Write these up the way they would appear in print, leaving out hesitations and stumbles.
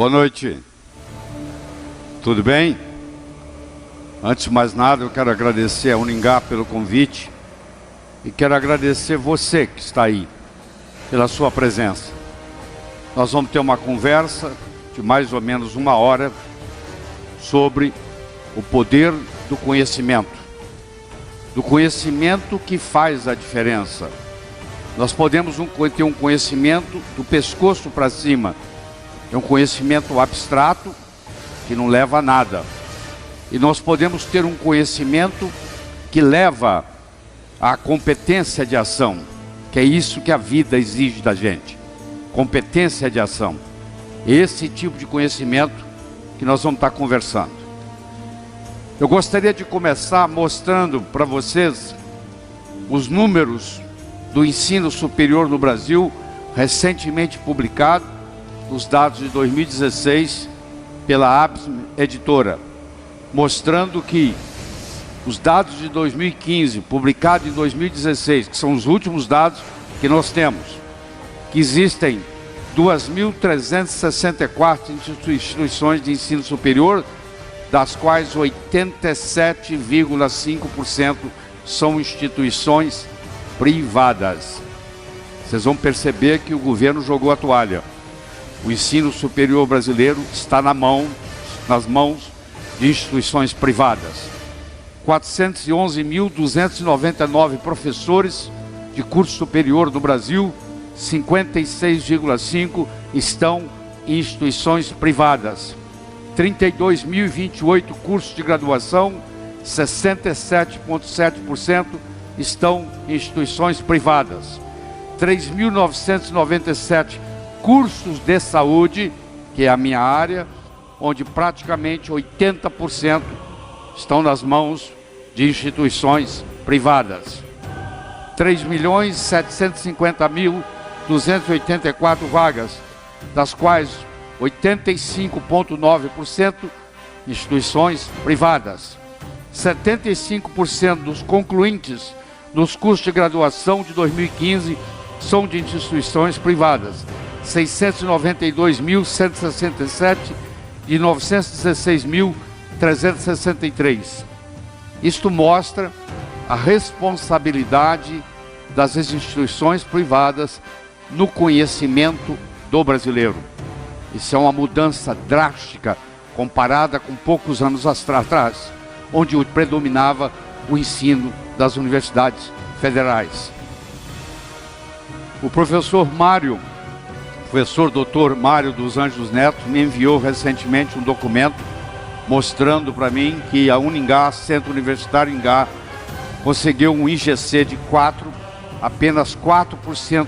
Boa noite. Tudo bem? Antes de mais nada, eu quero agradecer a Uningá pelo convite e quero agradecer você que está aí, pela sua presença. Nós vamos ter uma conversa de mais ou menos 1 hora sobre o poder do conhecimento que faz a diferença. Nós podemos ter um conhecimento do pescoço para cima, é um conhecimento abstrato que não leva a nada. E nós podemos ter um conhecimento que leva à competência de ação, que é isso que a vida exige da gente. Competência de ação. Esse tipo de conhecimento que nós vamos estar conversando. Eu gostaria de começar mostrando para vocês os números do ensino superior no Brasil, recentemente publicado, os dados de 2016 pela Absm Editora, mostrando que os dados de 2015, publicados em 2016, que são os últimos dados que nós temos, que existem 2.364 instituições de ensino superior, das quais 87,5% são instituições privadas. Vocês vão perceber que o governo jogou a toalha. O ensino superior brasileiro está nas mãos de instituições privadas. 411.299 professores de curso superior no Brasil, 56,5% estão em instituições privadas. 32.028 cursos de graduação, 67,7% estão em instituições privadas. 3.997 cursos de saúde, que é a minha área, onde praticamente 80% estão nas mãos de instituições privadas. 3.750.284 vagas, das quais 85,9% instituições privadas. 75% dos concluintes nos cursos de graduação de 2015 são de instituições privadas. 692.167 de 916.363. Isto mostra a responsabilidade das instituições privadas no conhecimento do brasileiro. Isso é uma mudança drástica comparada com poucos anos atrás, onde predominava o ensino das universidades federais. O professor Dr. Mário dos Anjos Neto me enviou recentemente um documento mostrando para mim que a Uningá, Centro Universitário Ingá, conseguiu um IGC de 4, apenas 4%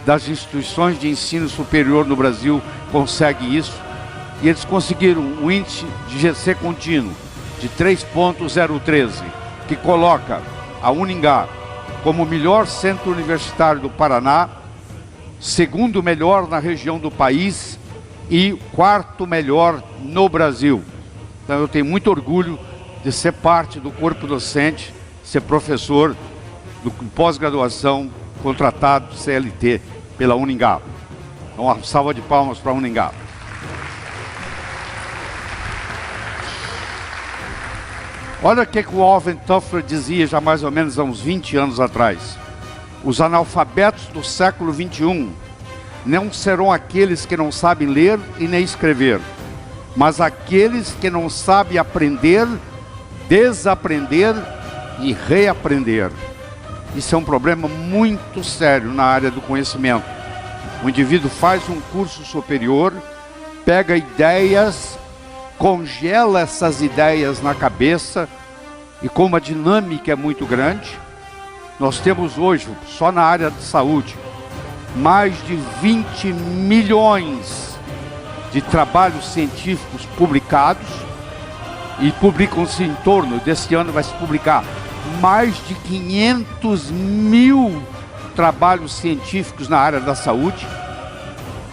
das instituições de ensino superior no Brasil consegue isso, e eles conseguiram um índice de IGC contínuo de 3,013, que coloca a Uningá como o melhor centro universitário do Paraná, segundo melhor na região do país e 4º melhor no Brasil. Então eu tenho muito orgulho de ser parte do corpo docente, ser professor do pós-graduação contratado CLT pela Uningá. Então, uma salva de palmas para a Uningá. Olha o que o Alvin Toffler dizia já mais ou menos há uns 20 anos atrás. Os analfabetos do século XXI não serão aqueles que não sabem ler e nem escrever, mas aqueles que não sabem aprender, desaprender e reaprender. Isso é um problema muito sério na área do conhecimento. O indivíduo faz um curso superior, pega ideias, congela essas ideias na cabeça, e como a dinâmica é muito grande, nós temos hoje, só na área de saúde, mais de 20 milhões de trabalhos científicos publicados, e publicam-se em torno, desse ano vai se publicar, mais de 500 mil trabalhos científicos na área da saúde.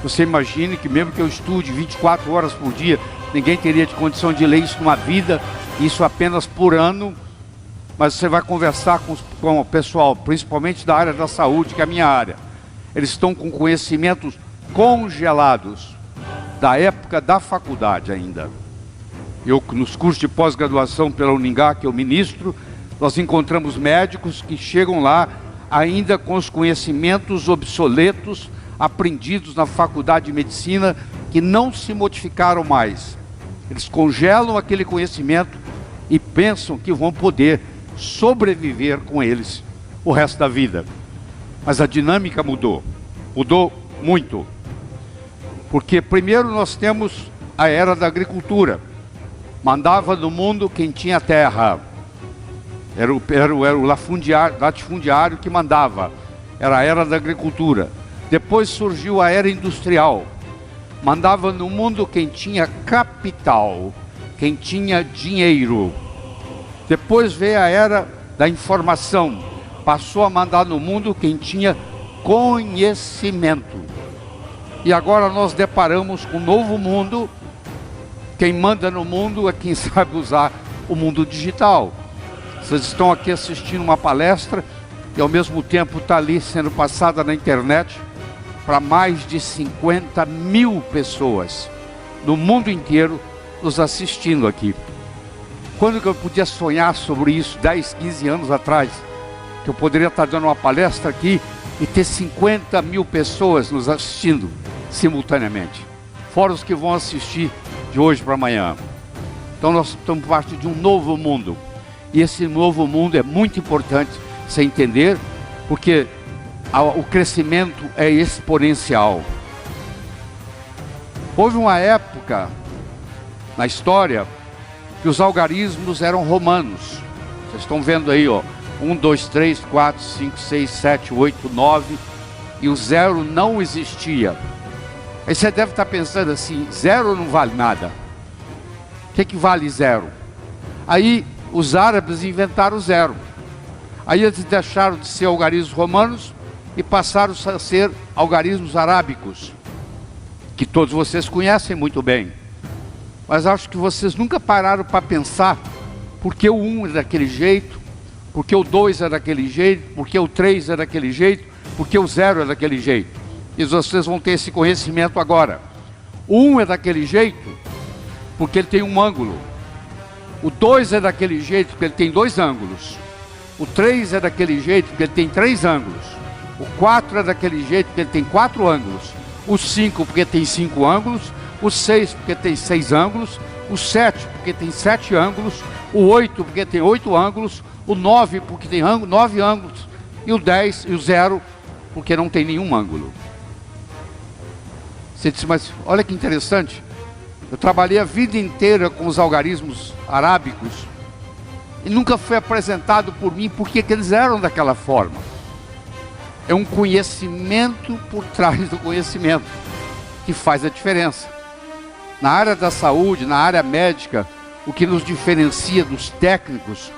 Você imagine que mesmo que eu estude 24 horas por dia, ninguém teria de condição de ler isso numa vida, isso apenas por ano. Mas você vai conversar com o pessoal, principalmente da área da saúde, que é a minha área. Eles estão com conhecimentos congelados. da época da faculdade ainda. Eu, nos cursos de pós-graduação pela Uningá, que eu ministro, nós encontramos médicos que chegam lá ainda com os conhecimentos obsoletos, aprendidos na faculdade de medicina, que não se modificaram mais. Eles congelam aquele conhecimento e pensam que vão poder sobreviver com eles o resto da vida. Mas a dinâmica mudou muito. Porque primeiro nós temos a era da agricultura. Mandava no mundo quem tinha terra. Era o latifundiário que mandava. Era a era da agricultura. Depois surgiu a era industrial. Mandava no mundo quem tinha capital, quem tinha dinheiro. Depois veio a era da informação. Passou a mandar no mundo quem tinha conhecimento. E agora nós deparamos com um novo mundo. Quem manda no mundo é quem sabe usar o mundo digital. Vocês estão aqui assistindo uma palestra e ao mesmo tempo está ali sendo passada na internet para mais de 50 mil pessoas no mundo inteiro nos assistindo aqui. Quando que eu podia sonhar sobre isso 10, 15 anos atrás? Que eu poderia estar dando uma palestra aqui e ter 50 mil pessoas nos assistindo simultaneamente. Fora os que vão assistir de hoje para amanhã. Então nós estamos parte de um novo mundo. E esse novo mundo é muito importante você entender, porque o crescimento é exponencial. Houve uma época na história que os algarismos eram romanos. Vocês estão vendo aí, ó, 1, 2, 3, 4, 5, 6, 7, 8, 9, e o zero não existia. Aí você deve estar pensando assim, zero não vale nada. O que vale zero? Aí os árabes inventaram o zero. Aí eles deixaram de ser algarismos romanos e passaram a ser algarismos arábicos, que todos vocês conhecem muito bem. Mas acho que vocês nunca pararam para pensar por que o 1 é daquele jeito, por que o 2 é daquele jeito, por que o 3 é daquele jeito, por que o 0 é daquele jeito. E vocês vão ter esse conhecimento agora. O 1 é daquele jeito porque ele tem um ângulo. O 2 é daquele jeito porque ele tem 2 ângulos. O 3 é daquele jeito porque ele tem 3 ângulos. O 4 é daquele jeito porque ele tem 4 ângulos. O 5 porque tem 5 ângulos. O 6 porque tem 6 ângulos. O 7 porque tem 7 ângulos. O 8 porque tem 8 ângulos. O 9 porque tem 9 ângulos. E o 10 e o 0 porque não tem nenhum ângulo. Você disse, mas olha que interessante. Eu trabalhei a vida inteira com os algarismos arábicos e nunca foi apresentado por mim porque que eles eram daquela forma. É um conhecimento por trás do conhecimento que faz a diferença. Na área da saúde, na área médica, o que nos diferencia dos técnicos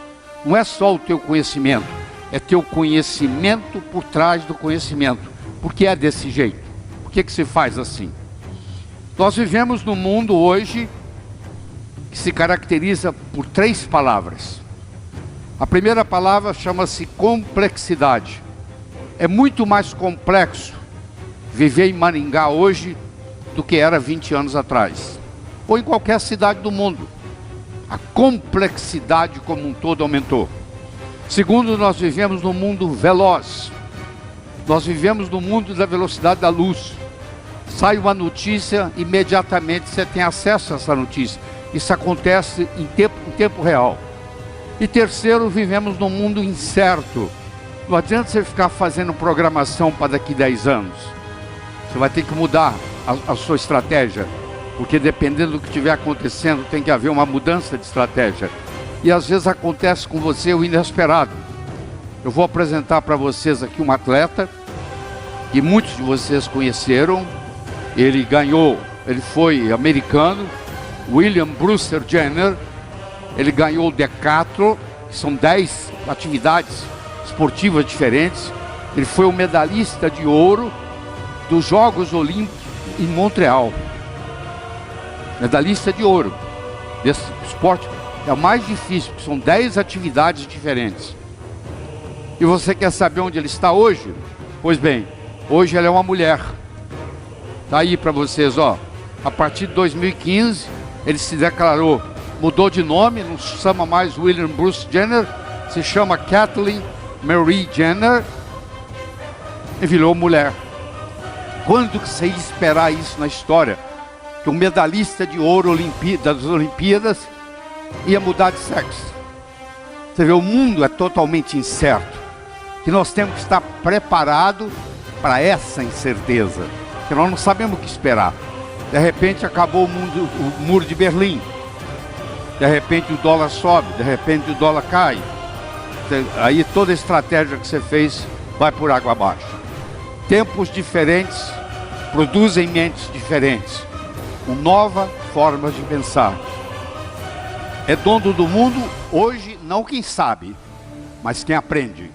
não é só o teu conhecimento, é teu conhecimento por trás do conhecimento. Por que é desse jeito? Por que se faz assim? Nós vivemos num mundo hoje que se caracteriza por 3 palavras. A primeira palavra chama-se complexidade. É muito mais complexo viver em Maringá hoje do que era 20 anos atrás, ou em qualquer cidade do mundo. A complexidade como um todo aumentou. Segundo, nós vivemos num mundo veloz. Nós vivemos no mundo da velocidade da luz. Sai uma notícia, imediatamente você tem acesso a essa notícia. Isso acontece em tempo real. E terceiro, vivemos num mundo incerto. Não adianta você ficar fazendo programação para daqui 10 anos. Você vai ter que mudar a sua estratégia, porque dependendo do que estiver acontecendo, tem que haver uma mudança de estratégia. E às vezes acontece com você o inesperado. Eu vou apresentar para vocês aqui um atleta que muitos de vocês conheceram. Ele foi americano, William Brewster Jenner. Ele ganhou o decathlon, que são 10 atividades esportivas diferentes. Ele foi o medalhista de ouro dos Jogos Olímpicos em Montreal. Medalhista de ouro desse esporte. É o mais difícil, porque são 10 atividades diferentes. E você quer saber onde ele está hoje? Pois bem, hoje ela é uma mulher. Está aí para vocês, ó. A partir de 2015, ele se declarou, mudou de nome, não se chama mais William Bruce Jenner, se chama Kathleen Marie Jenner e virou mulher. Quando que você ia esperar isso na história? Que um medalhista de ouro das Olimpíadas ia mudar de sexo. Você vê, o mundo é totalmente incerto. Que nós temos que estar preparados para essa incerteza. Que nós não sabemos o que esperar. De repente acabou o muro de Berlim. De repente o dólar sobe, de repente o dólar cai. Aí toda a estratégia que você fez vai por água abaixo. Tempos diferentes produzem mentes diferentes, com novas formas de pensar. É dono do mundo hoje não quem sabe, mas quem aprende.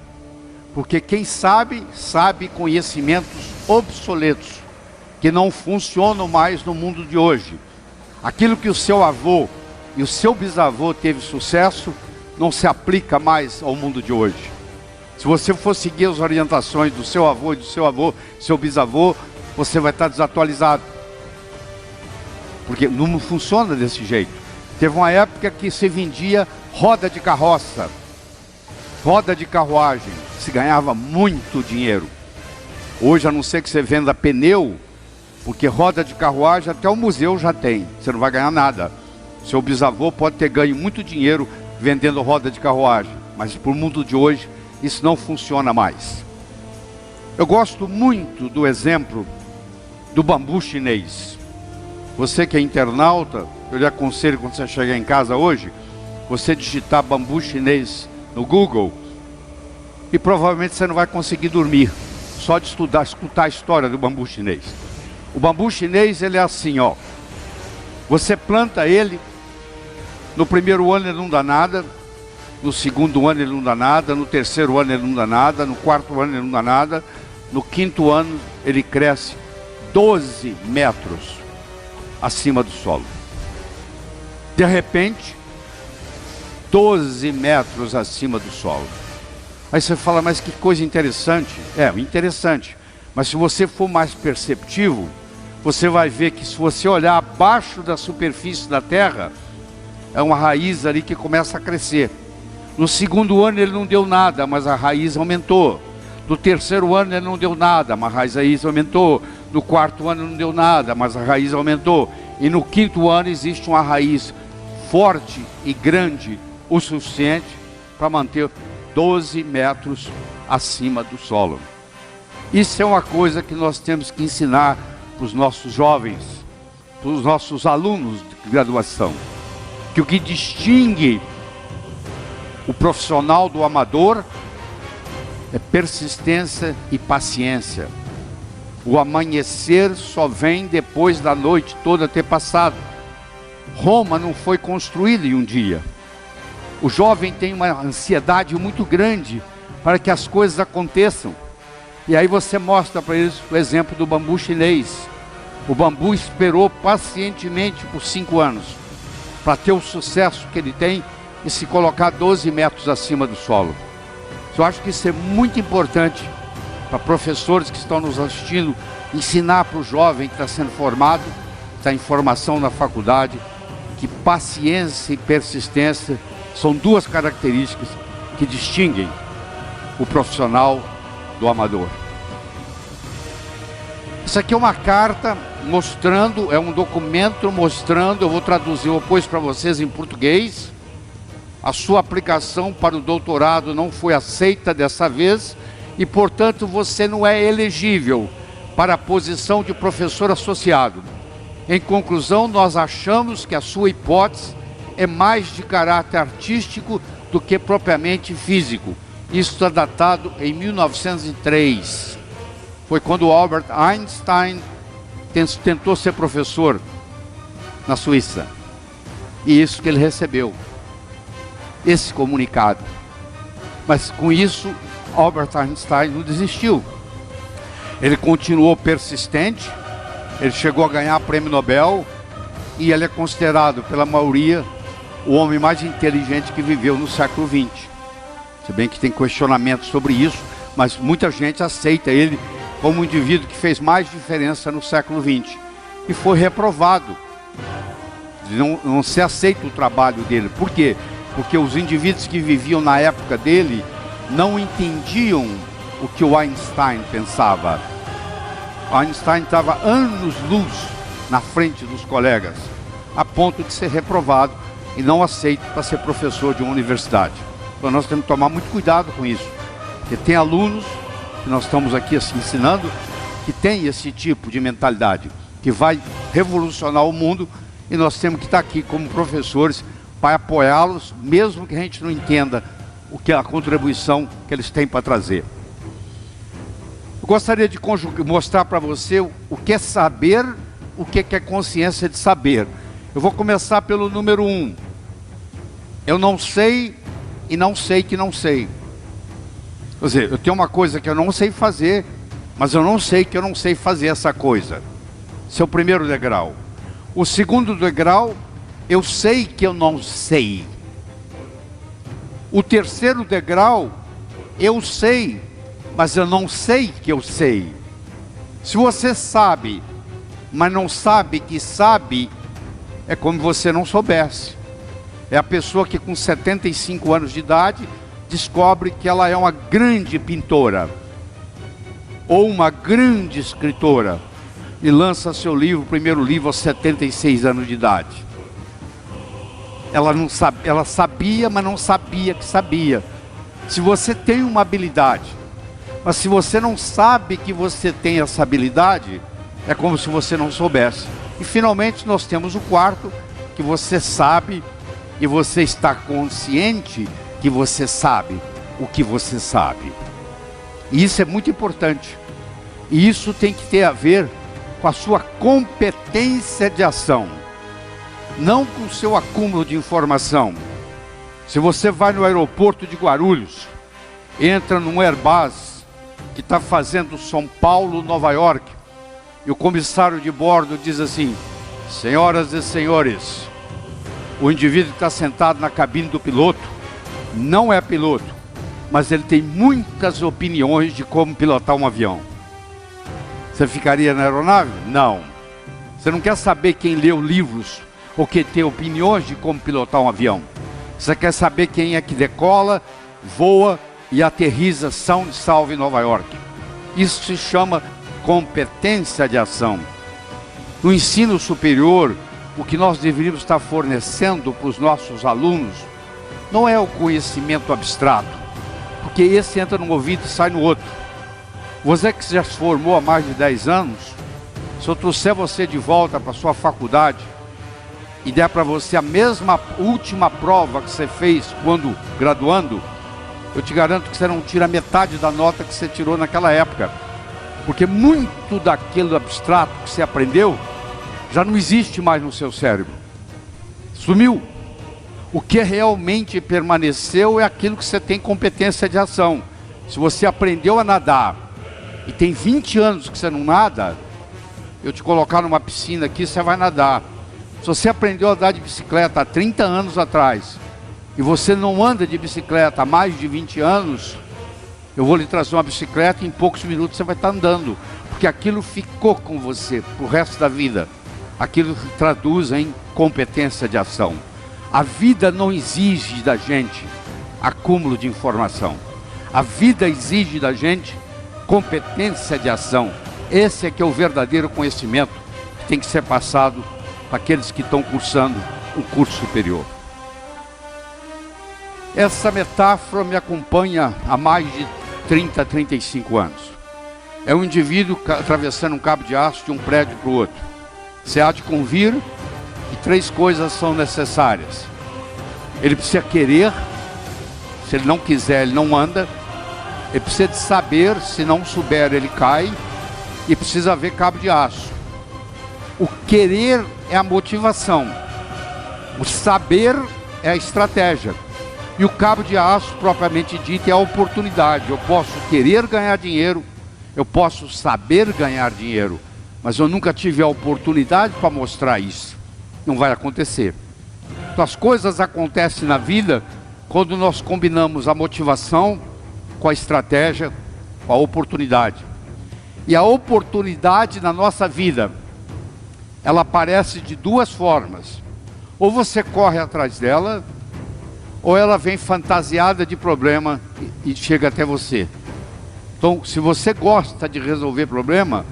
Porque quem sabe, sabe conhecimentos obsoletos, que não funcionam mais no mundo de hoje. Aquilo que o seu avô e o seu bisavô teve sucesso, não se aplica mais ao mundo de hoje. Se você for seguir as orientações do seu avô e do seu bisavô, você vai estar desatualizado. Porque não funciona desse jeito. Teve uma época que se vendia roda de carroça, roda de carruagem, se ganhava muito dinheiro. Hoje, a não ser que você venda pneu, porque roda de carruagem até o museu já tem, você não vai ganhar nada. Seu bisavô pode ter ganho muito dinheiro vendendo roda de carruagem, mas para o mundo de hoje, isso não funciona mais. Eu gosto muito do exemplo do bambu chinês. Você que é internauta, eu lhe aconselho, quando você chegar em casa hoje, você digitar bambu chinês no Google e provavelmente você não vai conseguir dormir, só de escutar a história do bambu chinês. O bambu chinês, ele é assim, ó. Você planta ele, no primeiro ano ele não dá nada, no segundo ano ele não dá nada, no terceiro ano ele não dá nada, no quarto ano ele não dá nada, no quinto ano ele cresce 12 metros acima do solo. De repente, 12 metros acima do solo. Aí você fala, mas que coisa interessante. É, interessante. Mas se você for mais perceptivo, você vai ver que se você olhar abaixo da superfície da terra, é uma raiz ali que começa a crescer. No segundo ano ele não deu nada, mas a raiz aumentou. No terceiro ano ele não deu nada, mas a raiz aumentou. No quarto ano não deu nada, mas a raiz aumentou. E no quinto ano existe uma raiz forte e grande o suficiente para manter 12 metros acima do solo. Isso é uma coisa que nós temos que ensinar para os nossos jovens, para os nossos alunos de graduação. Que o que distingue o profissional do amador é persistência e paciência. O amanhecer só vem depois da noite toda ter passado. Roma não foi construída em um dia. O jovem tem uma ansiedade muito grande para que as coisas aconteçam. E aí você mostra para eles o exemplo do bambu chinês. O bambu esperou pacientemente por 5 anos para ter o sucesso que ele tem e se colocar 12 metros acima do solo. Eu acho que isso é muito importante para professores que estão nos assistindo, ensinar para o jovem que está sendo formado, está em formação na faculdade, que paciência e persistência são duas características que distinguem o profissional do amador. Isso aqui é uma carta mostrando, é um documento mostrando, eu vou traduzir depois para vocês em português. A sua aplicação para o doutorado não foi aceita dessa vez e, portanto, você não é elegível para a posição de professor associado. Em conclusão, nós achamos que a sua hipótese é mais de caráter artístico do que propriamente físico. Isso está datado em 1903. Foi quando Albert Einstein tentou ser professor na Suíça. E isso que ele recebeu, esse comunicado. Mas com isso, Albert Einstein não desistiu. Ele continuou persistente, ele chegou a ganhar prêmio Nobel e ele é considerado pela maioria o homem mais inteligente que viveu no século XX. Se bem que tem questionamentos sobre isso, mas muita gente aceita ele como um indivíduo que fez mais diferença no século XX. e foi reprovado. Não se aceita o trabalho dele. Por quê? Porque os indivíduos que viviam na época dele não entendiam o que o Einstein pensava. O Einstein estava anos-luz na frente dos colegas, a ponto de ser reprovado e não aceito para ser professor de uma universidade. Então nós temos que tomar muito cuidado com isso, porque tem alunos que nós estamos aqui assim, ensinando, que tem esse tipo de mentalidade, que vai revolucionar o mundo, e nós temos que estar aqui como professores para apoiá-los, mesmo que a gente não entenda o que é a contribuição que eles têm para trazer. Eu gostaria de mostrar para você o que é saber, o que é consciência de saber. Eu vou começar pelo número 1. Eu não sei e não sei que não sei. Quer dizer, eu tenho uma coisa que eu não sei fazer, mas eu não sei que eu não sei fazer essa coisa. Esse é o primeiro degrau. O segundo degrau, eu sei que eu não sei. O terceiro degrau, eu sei, mas eu não sei que eu sei. Se você sabe, mas não sabe que sabe, é como se você não soubesse. É a pessoa que com 75 anos de idade descobre que ela é uma grande pintora ou uma grande escritora e lança seu livro, o primeiro livro, aos 76 anos de idade. Ela não sabe, ela sabia, mas não sabia que sabia. Se você tem uma habilidade, mas se você não sabe que você tem essa habilidade, é como se você não soubesse. E finalmente nós temos o quarto, que você sabe e você está consciente que você sabe o que você sabe. E isso é muito importante. E isso tem que ter a ver com a sua competência de ação, não com o seu acúmulo de informação. Se você vai no aeroporto de Guarulhos, entra num Airbus que está fazendo São Paulo, Nova York, e o comissário de bordo diz assim: senhoras e senhores, o indivíduo que está sentado na cabine do piloto não é piloto, mas ele tem muitas opiniões de como pilotar um avião. Você ficaria na aeronave? Não. Você não quer saber quem leu livros ou quem tem opiniões de como pilotar um avião. Você quer saber quem é que decola, voa e aterriza são e salvo em Nova York. Isso se chama competência de ação. No ensino superior, o que nós deveríamos estar fornecendo para os nossos alunos não é o conhecimento abstrato, porque esse entra num ouvido e sai no outro. Você que já se formou há mais de 10 anos, se eu trouxer você de volta para a sua faculdade e der para você a mesma última prova que você fez quando graduando, eu te garanto que você não tira metade da nota que você tirou naquela época. Porque muito daquilo abstrato que você aprendeu já não existe mais no seu cérebro. Sumiu. O que realmente permaneceu é aquilo que você tem competência de ação. Se você aprendeu a nadar e tem 20 anos que você não nada, eu te colocar numa piscina aqui, você vai nadar. Se você aprendeu a andar de bicicleta há 30 anos atrás e você não anda de bicicleta há mais de 20 anos, eu vou lhe trazer uma bicicleta e em poucos minutos você vai estar andando, porque aquilo ficou com você pro resto da vida. Aquilo se traduz em competência de ação. A vida não exige da gente acúmulo de informação. A vida exige da gente competência de ação. Esse é que é o verdadeiro conhecimento que tem que ser passado para aqueles que estão cursando um curso superior. Essa metáfora me acompanha há mais de 30, 35 anos. É um indivíduo atravessando um cabo de aço de um prédio para o outro. Você há de convir que 3 coisas são necessárias. Ele precisa querer, se ele não quiser, ele não anda. Ele precisa de saber, se não souber, ele cai. E precisa haver cabo de aço. O querer é a motivação. O saber é a estratégia. E o cabo de aço, propriamente dito, é a oportunidade. Eu posso querer ganhar dinheiro, eu posso saber ganhar dinheiro, mas eu nunca tive a oportunidade para mostrar isso. Não vai acontecer. Então as coisas acontecem na vida quando nós combinamos a motivação com a estratégia, com a oportunidade. E a oportunidade na nossa vida, ela aparece de duas formas. Ou você corre atrás dela, ou ela vem fantasiada de problema e chega até você. Então, se você gosta de resolver problema,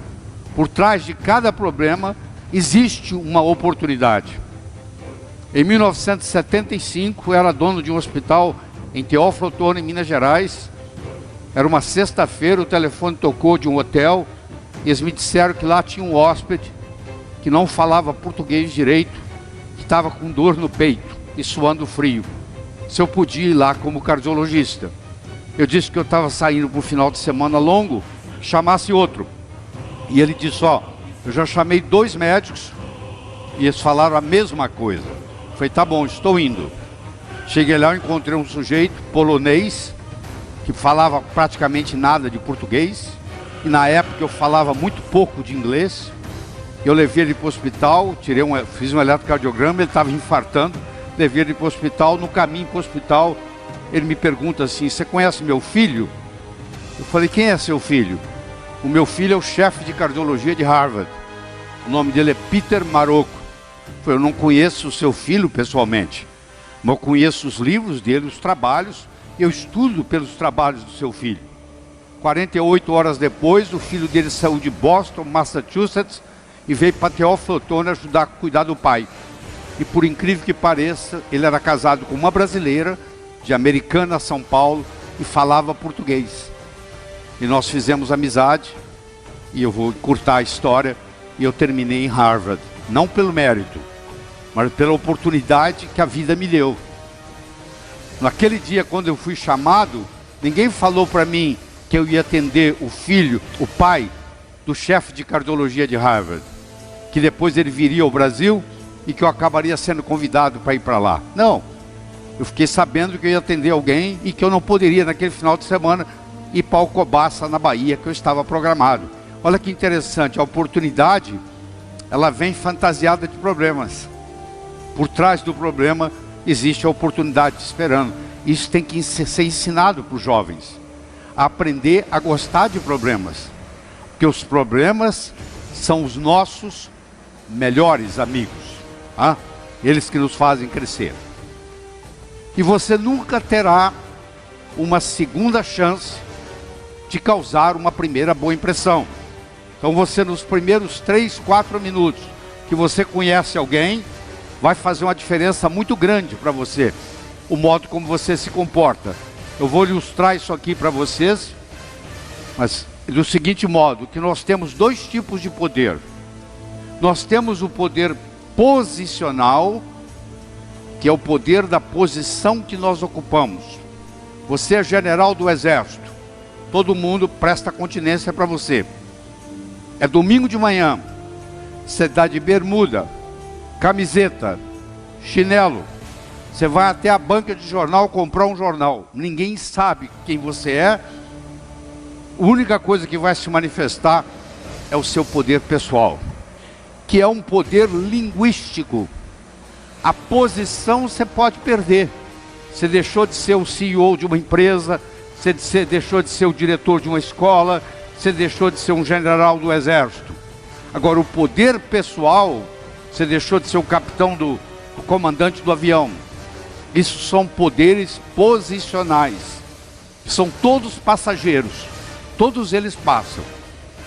por trás de cada problema existe uma oportunidade. Em 1975, eu era dono de um hospital em Teófilo Otoni, em Minas Gerais. Era uma sexta-feira, o telefone tocou de um hotel e eles me disseram que lá tinha um hóspede que não falava português direito, que estava com dor no peito e suando frio. Se eu podia ir lá como cardiologista. Eu disse que eu estava saindo para um final de semana longo, que chamasse outro. E ele disse, ó, eu já chamei 2 médicos e eles falaram a mesma coisa. Eu falei, tá bom, estou indo. Cheguei lá, eu encontrei um sujeito polonês que falava praticamente nada de português. E na época eu falava muito pouco de inglês. Eu levei ele para o hospital, fiz um eletrocardiograma, ele estava infartando. Levei ele para o hospital, no caminho para o hospital, ele me pergunta assim, você conhece meu filho? Eu falei, quem é seu filho? O meu filho é o chefe de cardiologia de Harvard. O nome dele é Peter Marocco. Eu falei, eu não conheço o seu filho pessoalmente, mas eu conheço os livros dele, os trabalhos, e eu estudo pelos trabalhos do seu filho. 48 horas depois, o filho dele saiu de Boston, Massachusetts, e veio para Teófilo Otoni ajudar a cuidar do pai. E por incrível que pareça, ele era casado com uma brasileira, de Americana, São Paulo, e falava português. E nós fizemos amizade, e eu vou encurtar a história, e eu terminei em Harvard. Não pelo mérito, mas pela oportunidade que a vida me deu. Naquele dia, quando eu fui chamado, ninguém falou para mim que eu ia atender o filho, o pai, do chefe de cardiologia de Harvard, que depois ele viria ao Brasil e que eu acabaria sendo convidado para ir para lá. Não, eu fiquei sabendo que eu ia atender alguém e que eu não poderia naquele final de semana ir para Alcobaça, na Bahia, que eu estava programado. Olha que interessante, a oportunidade, ela vem fantasiada de problemas. Por trás do problema existe a oportunidade esperando. Isso tem que ser ensinado para os jovens, a aprender a gostar de problemas, porque os problemas são os nossos melhores amigos, tá? Eles que nos fazem crescer. E você nunca terá uma segunda chance de causar uma primeira boa impressão. Então você, nos primeiros 3, 4 minutos que você conhece alguém, vai fazer uma diferença muito grande para você, o modo como você se comporta. Eu vou ilustrar isso aqui para vocês, mas do seguinte modo, que nós temos 2 tipos de poder. Nós temos o poder posicional, que é o poder da posição que nós ocupamos. Você é general do exército, todo mundo presta continência para você. É domingo de manhã, você dá de bermuda, camiseta, chinelo, você vai até a banca de jornal comprar um jornal. Ninguém sabe quem você é. A única coisa que vai se manifestar é o seu poder pessoal, que é um poder linguístico. A posição você pode perder. Você deixou de ser o CEO de uma empresa, você deixou de ser o diretor de uma escola, você deixou de ser um general do exército. Agora, o poder pessoal, você deixou de ser o capitão o comandante do avião. Isso são poderes posicionais. São todos passageiros. Todos eles passam.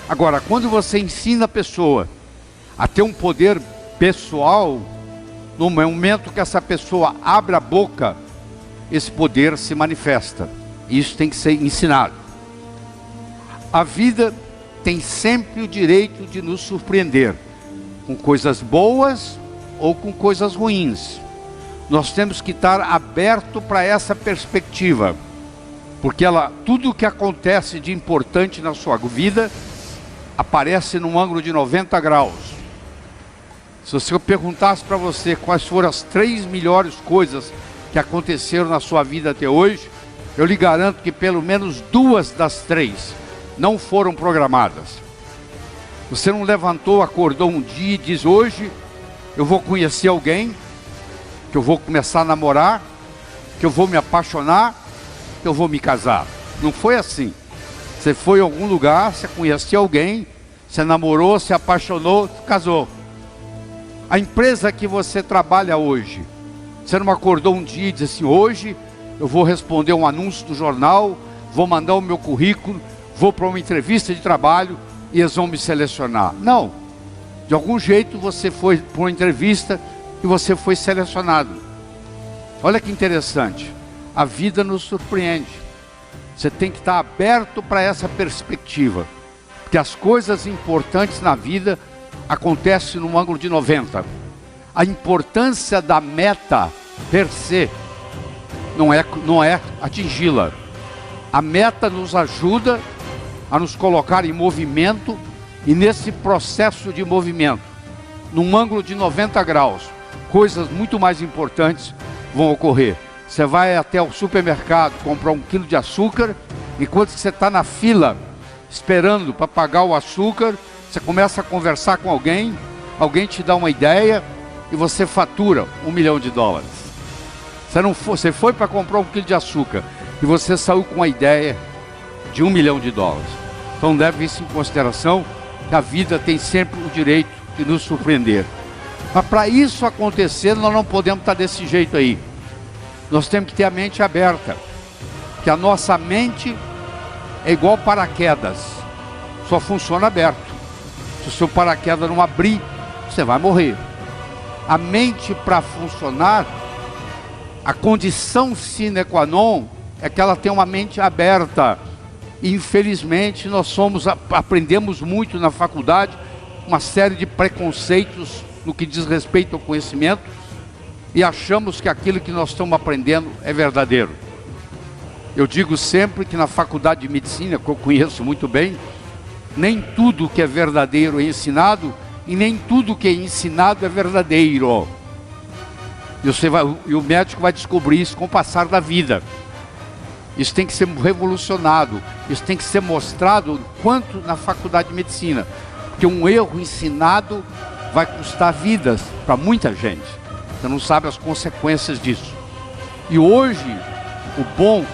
Agora, quando você ensina a pessoa a ter um poder pessoal, no momento que essa pessoa abre a boca, esse poder se manifesta. Isso tem que ser ensinado. A vida tem sempre o direito de nos surpreender, com coisas boas ou com coisas ruins. Nós temos que estar aberto para essa perspectiva, porque tudo o que acontece de importante na sua vida aparece num ângulo de 90 graus. Se eu perguntasse para você quais foram as 3 melhores coisas que aconteceram na sua vida até hoje, eu lhe garanto que pelo menos 2 das 3 não foram programadas. Você não levantou, acordou um dia e diz, hoje eu vou conhecer alguém, que eu vou começar a namorar, que eu vou me apaixonar, que eu vou me casar. Não foi assim. Você foi em algum lugar, você conheceu alguém, você namorou, se apaixonou, casou. A empresa que você trabalha hoje, você não acordou um dia e disse assim: hoje eu vou responder um anúncio do jornal, vou mandar o meu currículo, vou para uma entrevista de trabalho e eles vão me selecionar. Não. De algum jeito você foi para uma entrevista e você foi selecionado. Olha que interessante. A vida nos surpreende. Você tem que estar aberto para essa perspectiva. Porque as coisas importantes na vida acontecem num ângulo de 90. A importância da meta per se não é atingi-la. A meta nos ajuda a nos colocar em movimento, e nesse processo de movimento, num ângulo de 90 graus, coisas muito mais importantes vão ocorrer. Você vai até o supermercado comprar 1 quilo de açúcar, enquanto você está na fila esperando para pagar o açúcar, você começa a conversar com alguém, alguém te dá uma ideia e você fatura $1 milhão. Você foi para comprar 1 quilo de açúcar e você saiu com a ideia de $1 milhão. Então leve isso em consideração, que a vida tem sempre o direito de nos surpreender. Mas para isso acontecer, nós não podemos estar desse jeito aí. Nós temos que ter a mente aberta, que a nossa mente é igual paraquedas, só funciona aberto. Se o seu paraquedas não abrir, você vai morrer. A mente, para funcionar, a condição sine qua non é que ela tenha uma mente aberta. E, infelizmente, nós aprendemos muito na faculdade uma série de preconceitos no que diz respeito ao conhecimento, e achamos que aquilo que nós estamos aprendendo é verdadeiro. Eu digo sempre que na faculdade de medicina, que eu conheço muito bem, nem tudo que é verdadeiro é ensinado, e nem tudo que é ensinado é verdadeiro. E o médico vai descobrir isso com o passar da vida. Isso tem que ser revolucionado, isso tem que ser mostrado quanto na faculdade de medicina. Porque um erro ensinado vai custar vidas para muita gente. Você não sabe as consequências disso. E hoje, o bom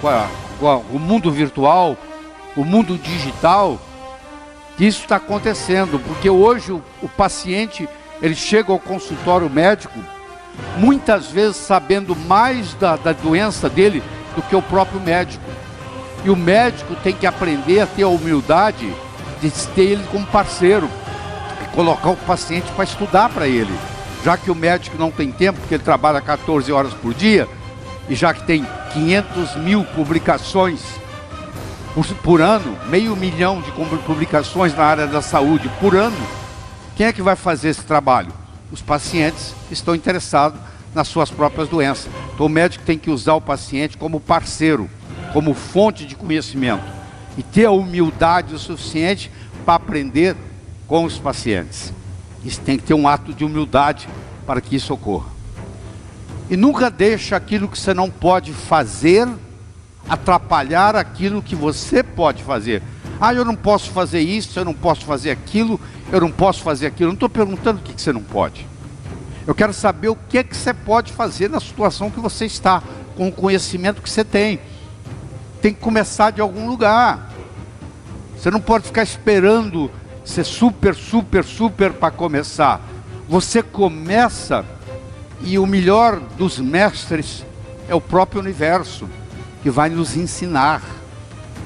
com o mundo virtual, o mundo digital, isso está acontecendo. Porque hoje o paciente, ele chega ao consultório médico, muitas vezes sabendo mais da doença dele do que o próprio médico. E o médico tem que aprender a ter a humildade de ter ele como parceiro, e colocar o paciente para estudar para ele. Já que o médico não tem tempo, porque ele trabalha 14 horas por dia, e já que tem 500 mil publicações por ano, 500 mil de publicações na área da saúde por ano, quem é que vai fazer esse trabalho? Os pacientes que estão interessados nas suas próprias doenças. Então o médico tem que usar o paciente como parceiro, como fonte de conhecimento, e ter a humildade o suficiente para aprender com os pacientes. Isso tem que ter um ato de humildade para que isso ocorra. E nunca deixe aquilo que você não pode fazer atrapalhar aquilo que você pode fazer. Ah, eu não posso fazer isso, eu não posso fazer aquilo, eu não posso fazer aquilo. Eu não estou perguntando o que você não pode. Eu quero saber o que você pode fazer na situação que você está, com o conhecimento que você tem. Tem que começar de algum lugar. Você não pode ficar esperando ser super para começar. Você começa, e o melhor dos mestres é o próprio universo, que vai nos ensinar.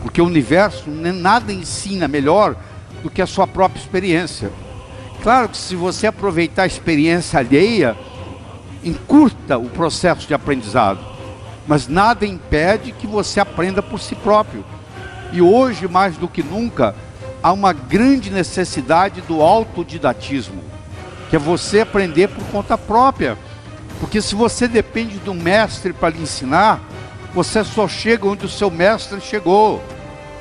Porque o universo nada ensina melhor do que a sua própria experiência. Claro que se você aproveitar a experiência alheia, encurta o processo de aprendizado, mas nada impede que você aprenda por si próprio. E hoje, mais do que nunca, há uma grande necessidade do autodidatismo, que é você aprender por conta própria. Porque se você depende de um mestre para lhe ensinar, você só chega onde o seu mestre chegou.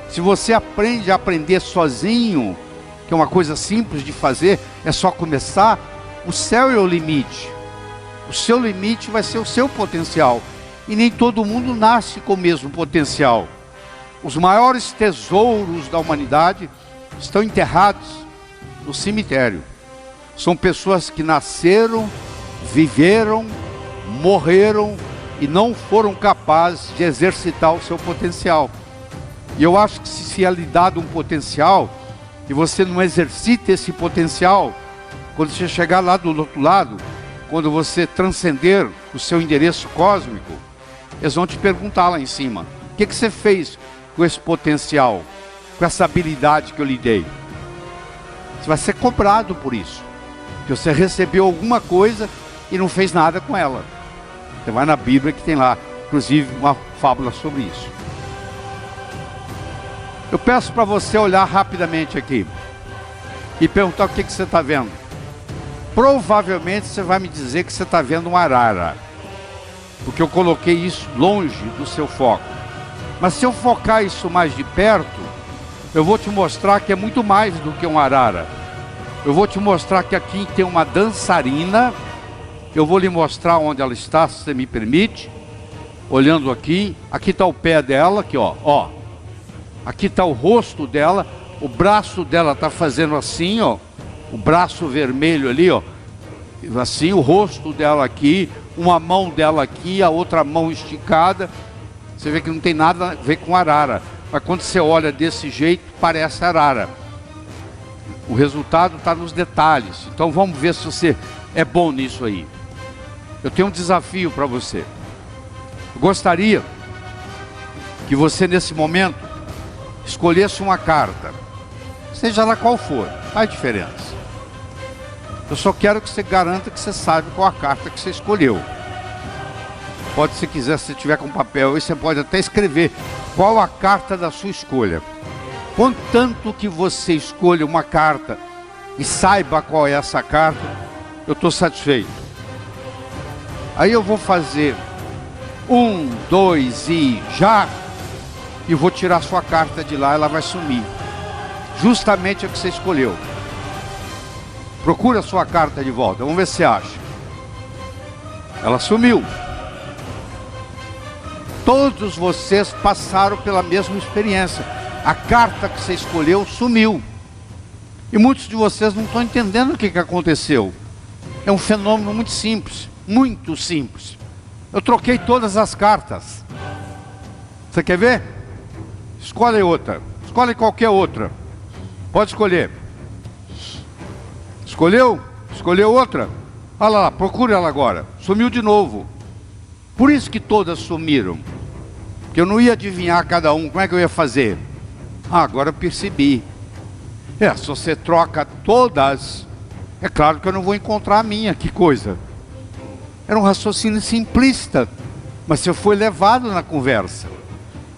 Se você aprende a aprender sozinho, que é uma coisa simples de fazer, é só começar, o céu é o limite. O seu limite vai ser o seu potencial. E nem todo mundo nasce com o mesmo potencial. Os maiores tesouros da humanidade estão enterrados no cemitério. São pessoas que nasceram, viveram, morreram e não foram capazes de exercitar o seu potencial. E eu acho que se é lhe dado um potencial, e você não exercita esse potencial, Quando você chegar lá do outro lado, quando você transcender o seu endereço cósmico, eles vão te perguntar lá em cima: o que você fez com esse potencial, com essa habilidade que eu lhe dei? Você vai ser cobrado por isso, que você recebeu alguma coisa e não fez nada com ela. Você vai na Bíblia que tem lá, inclusive, uma fábula sobre isso. Eu peço para você olhar rapidamente aqui e perguntar o que você está vendo. Provavelmente você vai me dizer que você está vendo uma arara, porque eu coloquei isso longe do seu foco. Mas se eu focar isso mais de perto, eu vou te mostrar que é muito mais do que uma arara. Eu vou te mostrar que aqui tem uma dançarina. Eu vou lhe mostrar onde ela está, se você me permite. Olhando aqui, aqui está o pé dela, aqui ó. Aqui está o rosto dela, o braço dela está fazendo assim, ó. O braço vermelho ali, ó. Assim, o rosto dela aqui, uma mão dela aqui, a outra mão esticada. Você vê que não tem nada a ver com arara. Mas quando você olha desse jeito, parece arara. O resultado está nos detalhes. Então vamos ver se você é bom nisso aí. Eu tenho um desafio para você. Eu gostaria que você nesse momento escolhesse uma carta, seja lá qual for, faz diferença. Eu só quero que você garanta que você sabe qual a carta que você escolheu. Pode, se quiser, se tiver com papel, aí você pode até escrever qual a carta da sua escolha. Contanto que você escolha uma carta e saiba qual é essa carta, eu estou satisfeito. Aí eu vou fazer 1, 2 e já, e vou tirar sua carta de lá, ela vai sumir. Justamente a que você escolheu. Procura a sua carta de volta, vamos ver se você acha. Ela sumiu. Todos vocês passaram pela mesma experiência. A carta que você escolheu sumiu. E muitos de vocês não estão entendendo o que aconteceu. É um fenômeno muito simples, muito simples. Eu troquei todas as cartas. Você quer ver? Escolhe outra. Escolhe qualquer outra. Pode escolher. Escolheu? Escolheu outra? Olha lá, procure ela agora. Sumiu de novo. Por isso que todas sumiram. Porque eu não ia adivinhar cada um. Como é que eu ia fazer? Agora eu percebi. Se você troca todas, é claro que eu não vou encontrar a minha. Que coisa. Era um raciocínio simplista, mas você foi levado na conversa.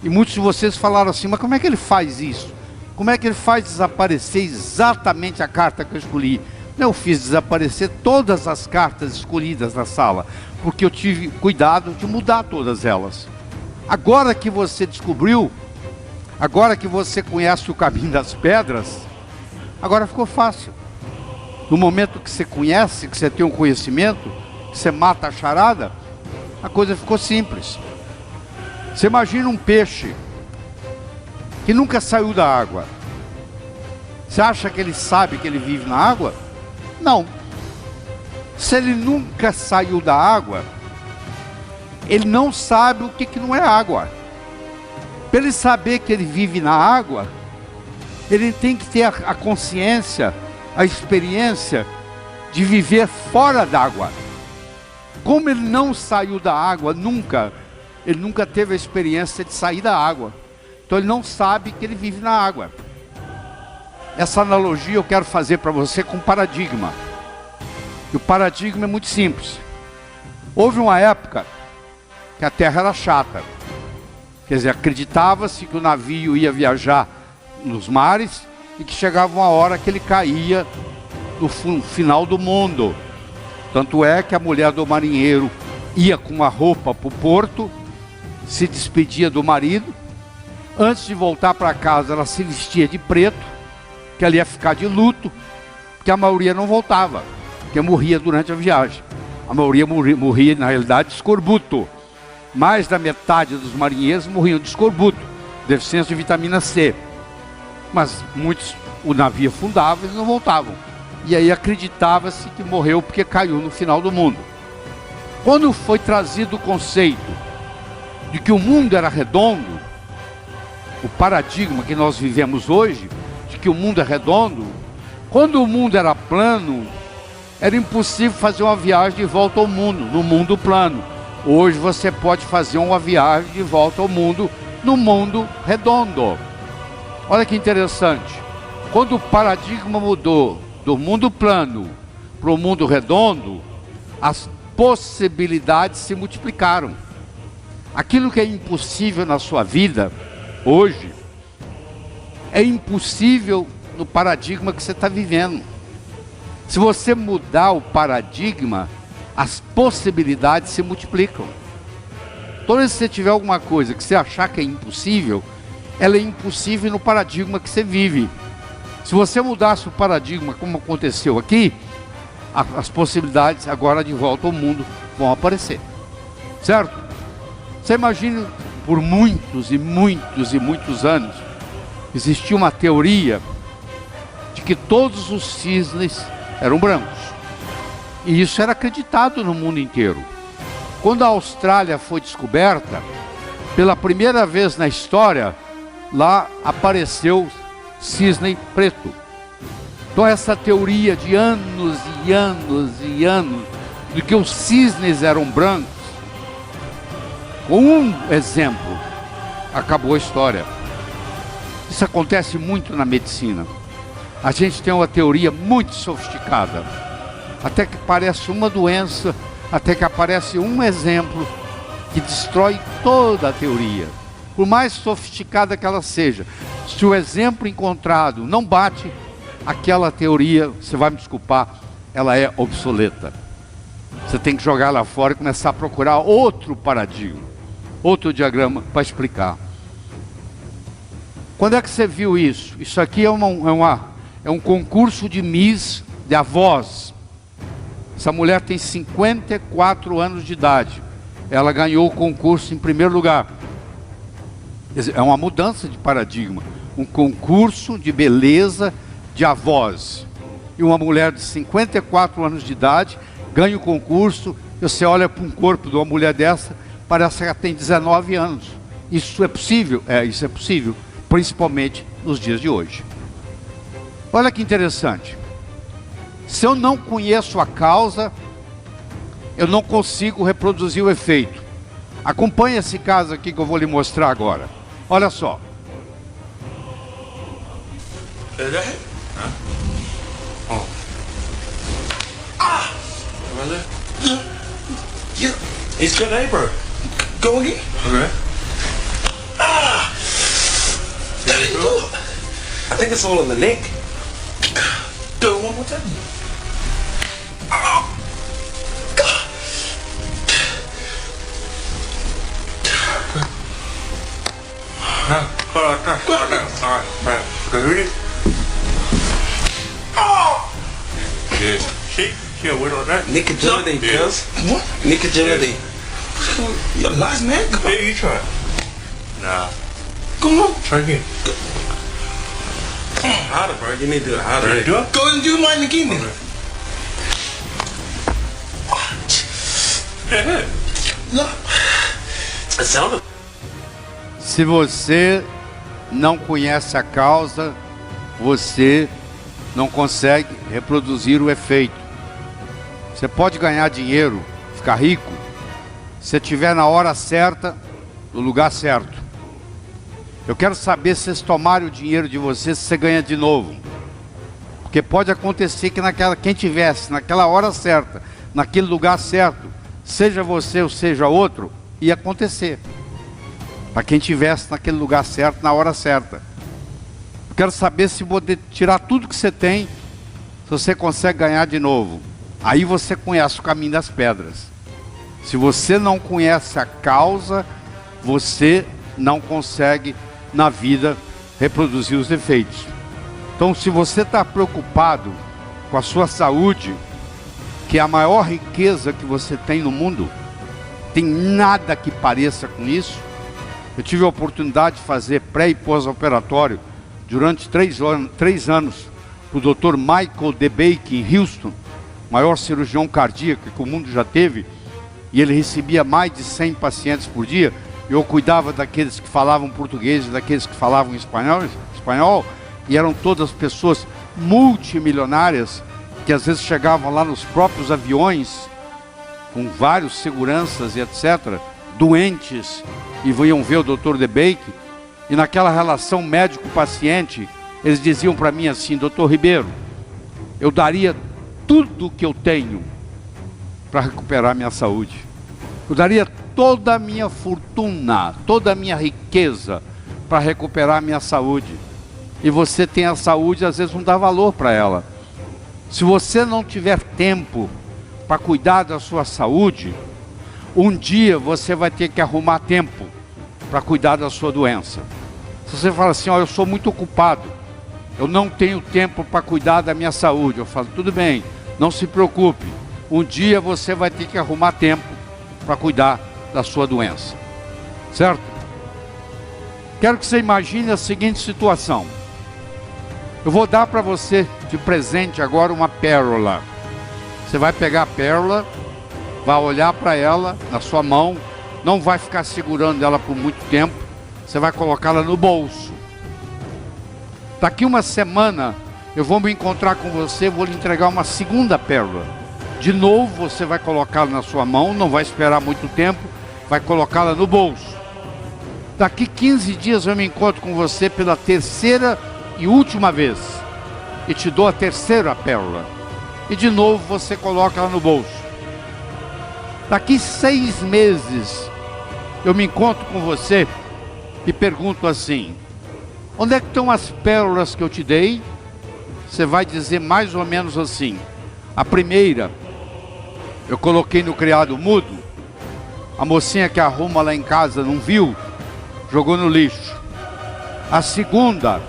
E muitos de vocês falaram assim: mas como é que ele faz isso? Como é que ele faz desaparecer exatamente a carta que eu escolhi? Eu fiz desaparecer todas as cartas escolhidas na sala, porque eu tive cuidado de mudar todas elas. Agora que você descobriu, agora que você conhece o caminho das pedras, agora ficou fácil. No momento que você conhece, que você tem um conhecimento, que você mata a charada, a coisa ficou simples. Você imagina um peixe que nunca saiu da água. Você acha que ele sabe que ele vive na água? Não. Se ele nunca saiu da água, ele não sabe o que não é água. Para ele saber que ele vive na água, ele tem que ter a consciência, a experiência de viver fora d'água. Como ele não saiu da água nunca, ele nunca teve a experiência de sair da água. Então ele não sabe que ele vive na água. Essa analogia eu quero fazer para você com paradigma. E o paradigma é muito simples. Houve uma época que a terra era chata. Quer dizer, acreditava-se que o navio ia viajar nos mares e que chegava uma hora que ele caía no final do mundo. Tanto é que a mulher do marinheiro ia com uma roupa para o porto, se despedia do marido. Antes de voltar para casa, ela se vestia de preto, que ela ia ficar de luto, porque a maioria não voltava, porque morria durante a viagem. A maioria morria, na realidade, de escorbuto. Mais da metade dos marinheiros morriam de escorbuto, deficiência de vitamina C. Mas muitos, o navio afundava e eles não voltavam. E aí acreditava-se que morreu porque caiu no final do mundo. Quando foi trazido o conceito de que o mundo era redondo, o paradigma que nós vivemos hoje, de que o mundo é redondo, quando o mundo era plano, Era impossível fazer uma viagem de volta ao mundo, no mundo plano. Hoje você pode fazer uma viagem de volta ao mundo, no mundo redondo. Olha que interessante. Quando o paradigma mudou do mundo plano para o mundo redondo, as possibilidades se multiplicaram. Aquilo que é impossível na sua vida, hoje, é impossível no paradigma que você está vivendo. Se você mudar o paradigma, as possibilidades se multiplicam. Toda vez que você tiver alguma coisa que você achar que é impossível, ela é impossível no paradigma que você vive. Se você mudasse o paradigma, como aconteceu aqui, as possibilidades agora de volta ao mundo vão aparecer. Certo? Você imagina, por muitos e muitos e muitos anos, existia uma teoria de que todos os cisnes eram brancos. E isso era acreditado no mundo inteiro. Quando a Austrália foi descoberta, pela primeira vez na história, lá apareceu cisne preto. Então essa teoria de anos e anos e anos, de que os cisnes eram brancos, com um exemplo, acabou a história. Isso acontece muito na medicina. A gente tem uma teoria muito sofisticada, até que parece uma doença, até que aparece um exemplo que destrói toda a teoria. Por mais sofisticada que ela seja, se o exemplo encontrado não bate, aquela teoria, você vai me desculpar, ela é obsoleta. Você tem que jogar lá fora e começar a procurar outro paradigma, outro diagrama para explicar. Quando é que você viu isso? Isso aqui é um concurso de Miss de avós. Essa mulher tem 54 anos de idade. Ela ganhou o concurso em primeiro lugar. É uma mudança de paradigma. Um concurso de beleza de avós. E uma mulher de 54 anos de idade ganha o concurso. E você olha para um corpo de uma mulher dessa, parece que ela tem 19 anos. Isso é possível? Isso é possível. Principalmente nos dias de hoje. Olha que interessante. Se eu não conheço a causa, eu não consigo reproduzir o efeito. Acompanhe esse caso aqui que eu vou lhe mostrar agora. Olha só. It's good, eh, bro? Go again. Okay. I think it's all in the neck. Do it one more time. Nick agility, cuz. What? Nick agility. You're lost, man. Come on. Yeah, you try it. Nah. Come on. Try again. Harder, bro. You need to do it harder. Ready? Do it? Go and do mine again, then. Yeah. Look. It sounded. Se você não conhece a causa, você não consegue reproduzir o efeito. Você pode ganhar dinheiro, ficar rico, se estiver na hora certa, no lugar certo. Eu quero saber se vocês tomarem o dinheiro de vocês, se você ganha de novo. Porque pode acontecer que quem tivesse naquela hora certa, naquele lugar certo, seja você ou seja outro, ia acontecer. Para quem tivesse naquele lugar certo, na hora certa. Eu quero saber se poder tirar tudo que você tem, se você consegue ganhar de novo. Aí você conhece o caminho das pedras. Se você não conhece a causa, você não consegue na vida reproduzir os efeitos. Então, se você está preocupado com a sua saúde, que é a maior riqueza que você tem no mundo, tem nada que pareça com isso. Eu tive a oportunidade de fazer pré e pós-operatório durante 3 anos para o Dr. Michael DeBake em Houston, maior cirurgião cardíaco que o mundo já teve, e ele recebia mais de 100 pacientes por dia. Eu cuidava daqueles que falavam português e daqueles que falavam espanhol, e eram todas pessoas multimilionárias que às vezes chegavam lá nos próprios aviões, com vários seguranças e etc., doentes, e iam ver o Dr. DeBake, e naquela relação médico-paciente, eles diziam para mim assim: Dr. Ribeiro, eu daria tudo o que eu tenho para recuperar minha saúde. Eu daria toda a minha fortuna, toda a minha riqueza para recuperar minha saúde. E você tem a saúde, às vezes não dá valor para ela. Se você não tiver tempo para cuidar da sua saúde, um dia você vai ter que arrumar tempo para cuidar da sua doença. Se você fala assim: ó, eu sou muito ocupado, eu não tenho tempo para cuidar da minha saúde, eu falo: tudo bem, não se preocupe, um dia você vai ter que arrumar tempo para cuidar da sua doença, certo? Quero que você imagine a seguinte situação. Eu vou dar para você de presente agora uma pérola. Você vai pegar a pérola, vai olhar para ela na sua mão, não vai ficar segurando ela por muito tempo, você vai colocá-la no bolso. Daqui uma semana eu vou me encontrar com você, vou lhe entregar uma segunda pérola. De novo você vai colocá-la na sua mão, não vai esperar muito tempo, vai colocá-la no bolso. Daqui 15 dias eu me encontro com você pela terceira e última vez, e te dou a terceira pérola, e de novo você coloca ela no bolso. Daqui 6 meses eu me encontro com você e pergunto assim: onde é que estão as pérolas que eu te dei? Você vai dizer mais ou menos assim: a primeira eu coloquei no criado mudo, a mocinha que arruma lá em casa não viu, jogou no lixo. A segunda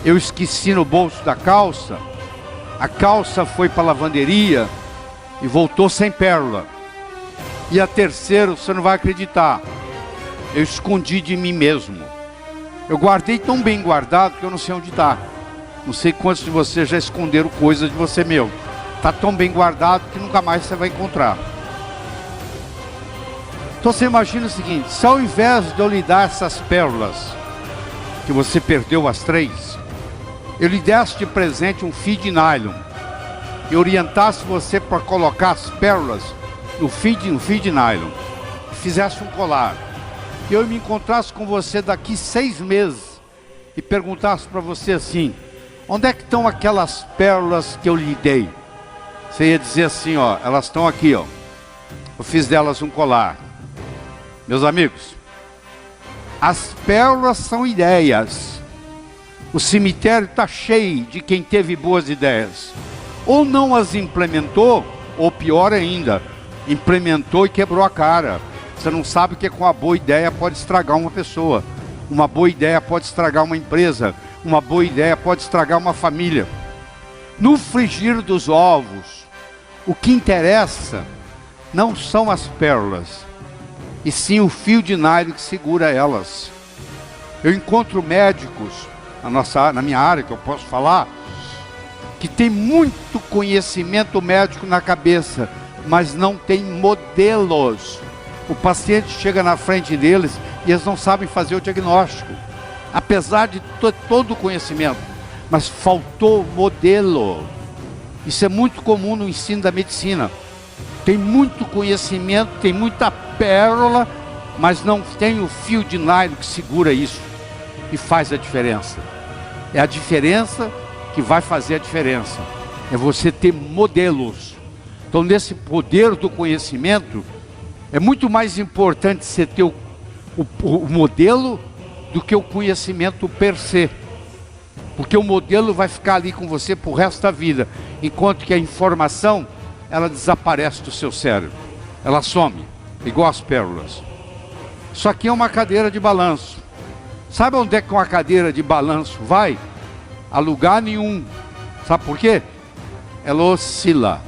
eu esqueci no bolso da calça, a calça foi para a lavanderia e voltou sem pérola. E a terceira, você não vai acreditar, eu escondi de mim mesmo. Eu guardei tão bem guardado que eu não sei onde está. Não sei quantos de vocês já esconderam coisas de você mesmo. Está tão bem guardado que nunca mais você vai encontrar. Então você imagina o seguinte: se ao invés de eu lhe dar essas pérolas, que você perdeu as 3, eu lhe desse de presente um fio de nylon e orientasse você para colocar as pérolas no fio de nylon, fizesse um colar, e eu me encontrasse com você daqui 6 meses e perguntasse para você assim: onde é que estão aquelas pérolas que eu lhe dei? Você ia dizer assim: ó, elas estão aqui, ó, eu fiz delas um colar. Meus amigos, as pérolas são ideias. O cemitério está cheio de quem teve boas ideias, ou não as implementou, ou pior ainda, implementou e quebrou a cara. Você não sabe que com uma boa ideia pode estragar uma pessoa, uma boa ideia pode estragar uma empresa, uma boa ideia pode estragar uma família. No frigir dos ovos, o que interessa não são as pérolas, e sim o fio de nylon que segura elas. Eu encontro médicos na minha área, que eu posso falar, que tem muito conhecimento médico na cabeça, mas não tem modelos. O paciente chega na frente deles e eles não sabem fazer o diagnóstico, apesar de todo o conhecimento, mas faltou modelo. Isso é muito comum no ensino da medicina. Tem muito conhecimento, tem muita pérola, mas não tem o fio de nylon que segura isso e faz a diferença. É a diferença que vai fazer a diferença. É você ter modelos. Então, nesse poder do conhecimento, é muito mais importante você ter o modelo do que o conhecimento per se. Porque o modelo vai ficar ali com você pro resto da vida, enquanto que a informação, ela desaparece do seu cérebro. Ela some, igual as pérolas. Isso aqui é uma cadeira de balanço. Sabe onde é que uma cadeira de balanço vai? A lugar nenhum. Sabe por quê? Ela oscila.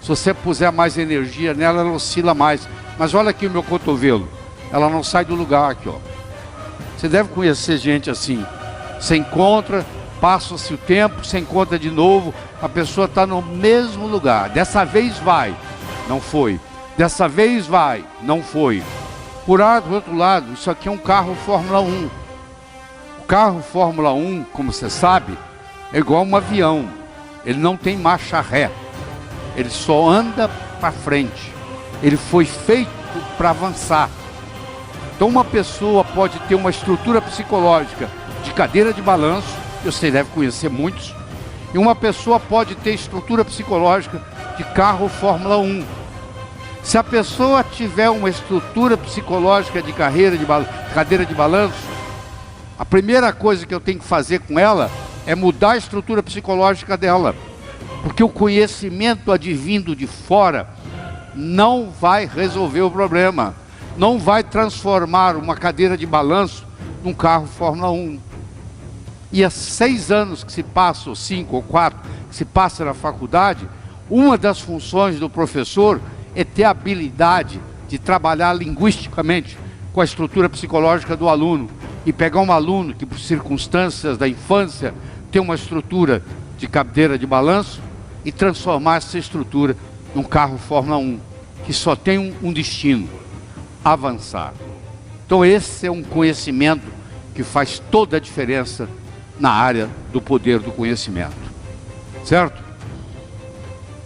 Se você puser mais energia nela, ela oscila mais. Mas olha aqui o meu cotovelo. Ela não sai do lugar aqui, ó. Você deve conhecer gente assim. Você encontra, passa-se o tempo, você encontra de novo, a pessoa está no mesmo lugar. Dessa vez vai, não foi. Dessa vez vai, não foi. Por outro lado, isso aqui é um carro Fórmula 1. O carro Fórmula 1, como você sabe, é igual um avião. Ele não tem marcha ré. Ele só anda para frente. Ele foi feito para avançar. Então uma pessoa pode ter uma estrutura psicológica de cadeira de balanço, você deve conhecer muitos, e uma pessoa pode ter estrutura psicológica de carro Fórmula 1. Se a pessoa tiver uma estrutura psicológica de cadeira de balanço, a primeira coisa que eu tenho que fazer com ela é mudar a estrutura psicológica dela. Porque o conhecimento advindo de fora não vai resolver o problema. Não vai transformar uma cadeira de balanço num carro Fórmula 1. E há 6 anos que se passa, ou 5 ou 4, que se passa na faculdade, uma das funções do professor é ter a habilidade de trabalhar linguisticamente com a estrutura psicológica do aluno. E pegar um aluno que, por circunstâncias da infância, tem uma estrutura de cadeira de balanço e transformar essa estrutura num carro Fórmula 1, que só tem um destino: avançar. Então esse é um conhecimento que faz toda a diferença na área do poder do conhecimento. Certo?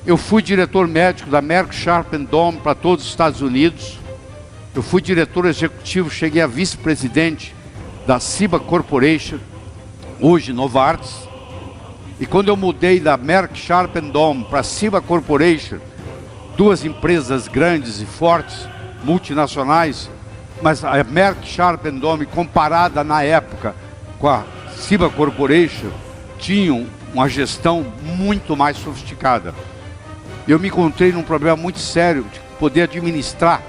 Eu fui diretor médico da Merck Sharp & Dohme para todos os Estados Unidos. Eu fui diretor executivo, cheguei a vice-presidente da Ciba Corporation, hoje Novartis. E quando eu mudei da Merck Sharp & Dohme para a Ciba Corporation, 2 empresas grandes e fortes, multinacionais, mas a Merck Sharp & Dohme, comparada na época com a Ciba Corporation, tinham uma gestão muito mais sofisticada. Eu me encontrei num problema muito sério de poder administrar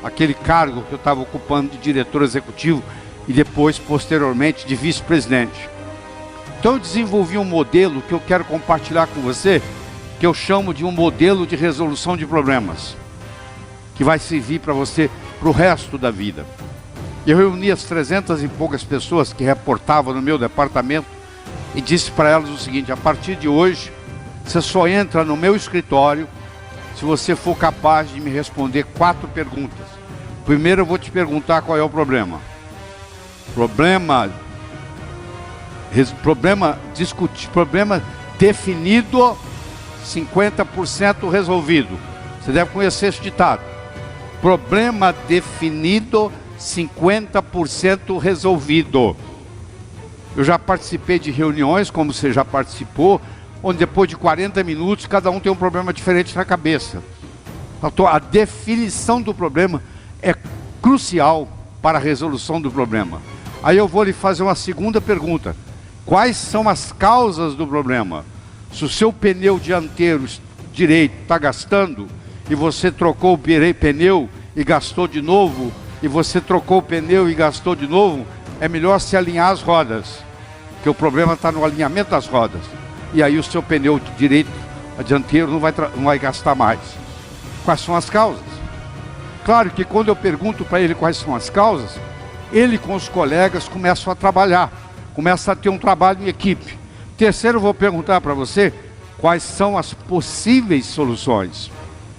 aquele cargo que eu estava ocupando de diretor executivo e depois, posteriormente, de vice-presidente. Então eu desenvolvi um modelo que eu quero compartilhar com você, que eu chamo de um modelo de resolução de problemas, que vai servir para você para o resto da vida. Eu reuni as 300 e poucas pessoas que reportavam no meu departamento e disse para elas o seguinte: a partir de hoje, você só entra no meu escritório se você for capaz de me responder 4 perguntas. Primeiro eu vou te perguntar qual é o problema. Problema definido, 50% resolvido. Você deve conhecer esse ditado. Problema definido, 50% resolvido. Eu já participei de reuniões, como você já participou, onde depois de 40 minutos, cada um tem um problema diferente na cabeça. Então, a definição do problema é crucial para a resolução do problema. Aí eu vou lhe fazer uma segunda pergunta. Quais são as causas do problema? Se o seu pneu dianteiro direito está gastando, e você trocou o pneu e gastou de novo, e você trocou o pneu e gastou de novo, é melhor se alinhar as rodas, porque o problema está no alinhamento das rodas. E aí o seu pneu direito, dianteiro, não vai gastar mais. Quais são as causas? Claro que quando eu pergunto para ele quais são as causas, ele com os colegas começam a trabalhar, começa a ter um trabalho em equipe. Terceiro, eu vou perguntar para você quais são as possíveis soluções.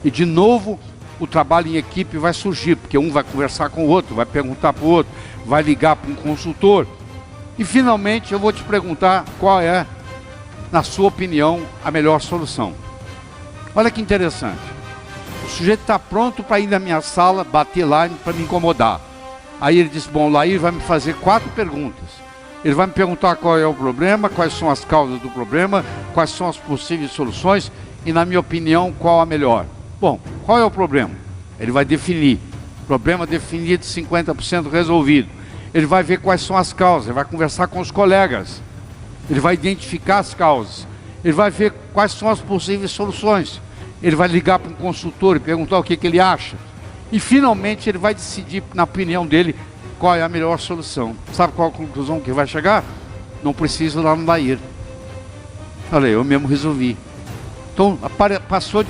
E de novo, o trabalho em equipe vai surgir, porque um vai conversar com o outro, vai perguntar para o outro, vai ligar para um consultor. E finalmente eu vou te perguntar qual é, na sua opinião, a melhor solução. Olha que interessante. O sujeito está pronto para ir na minha sala, bater lá para me incomodar. Aí ele diz: bom, Lair vai me fazer 4 perguntas. Ele vai me perguntar qual é o problema, quais são as causas do problema, quais são as possíveis soluções e, na minha opinião, qual a melhor. Bom, qual é o problema? Ele vai definir. Problema definido, 50% resolvido. Ele vai ver quais são as causas, ele vai conversar com os colegas. Ele vai identificar as causas. Ele vai ver quais são as possíveis soluções. Ele vai ligar para um consultor e perguntar o que ele acha. E finalmente ele vai decidir, na opinião dele, qual é a melhor solução. Sabe qual a conclusão que vai chegar? Não preciso lá no Lair. Falei, eu mesmo resolvi. Então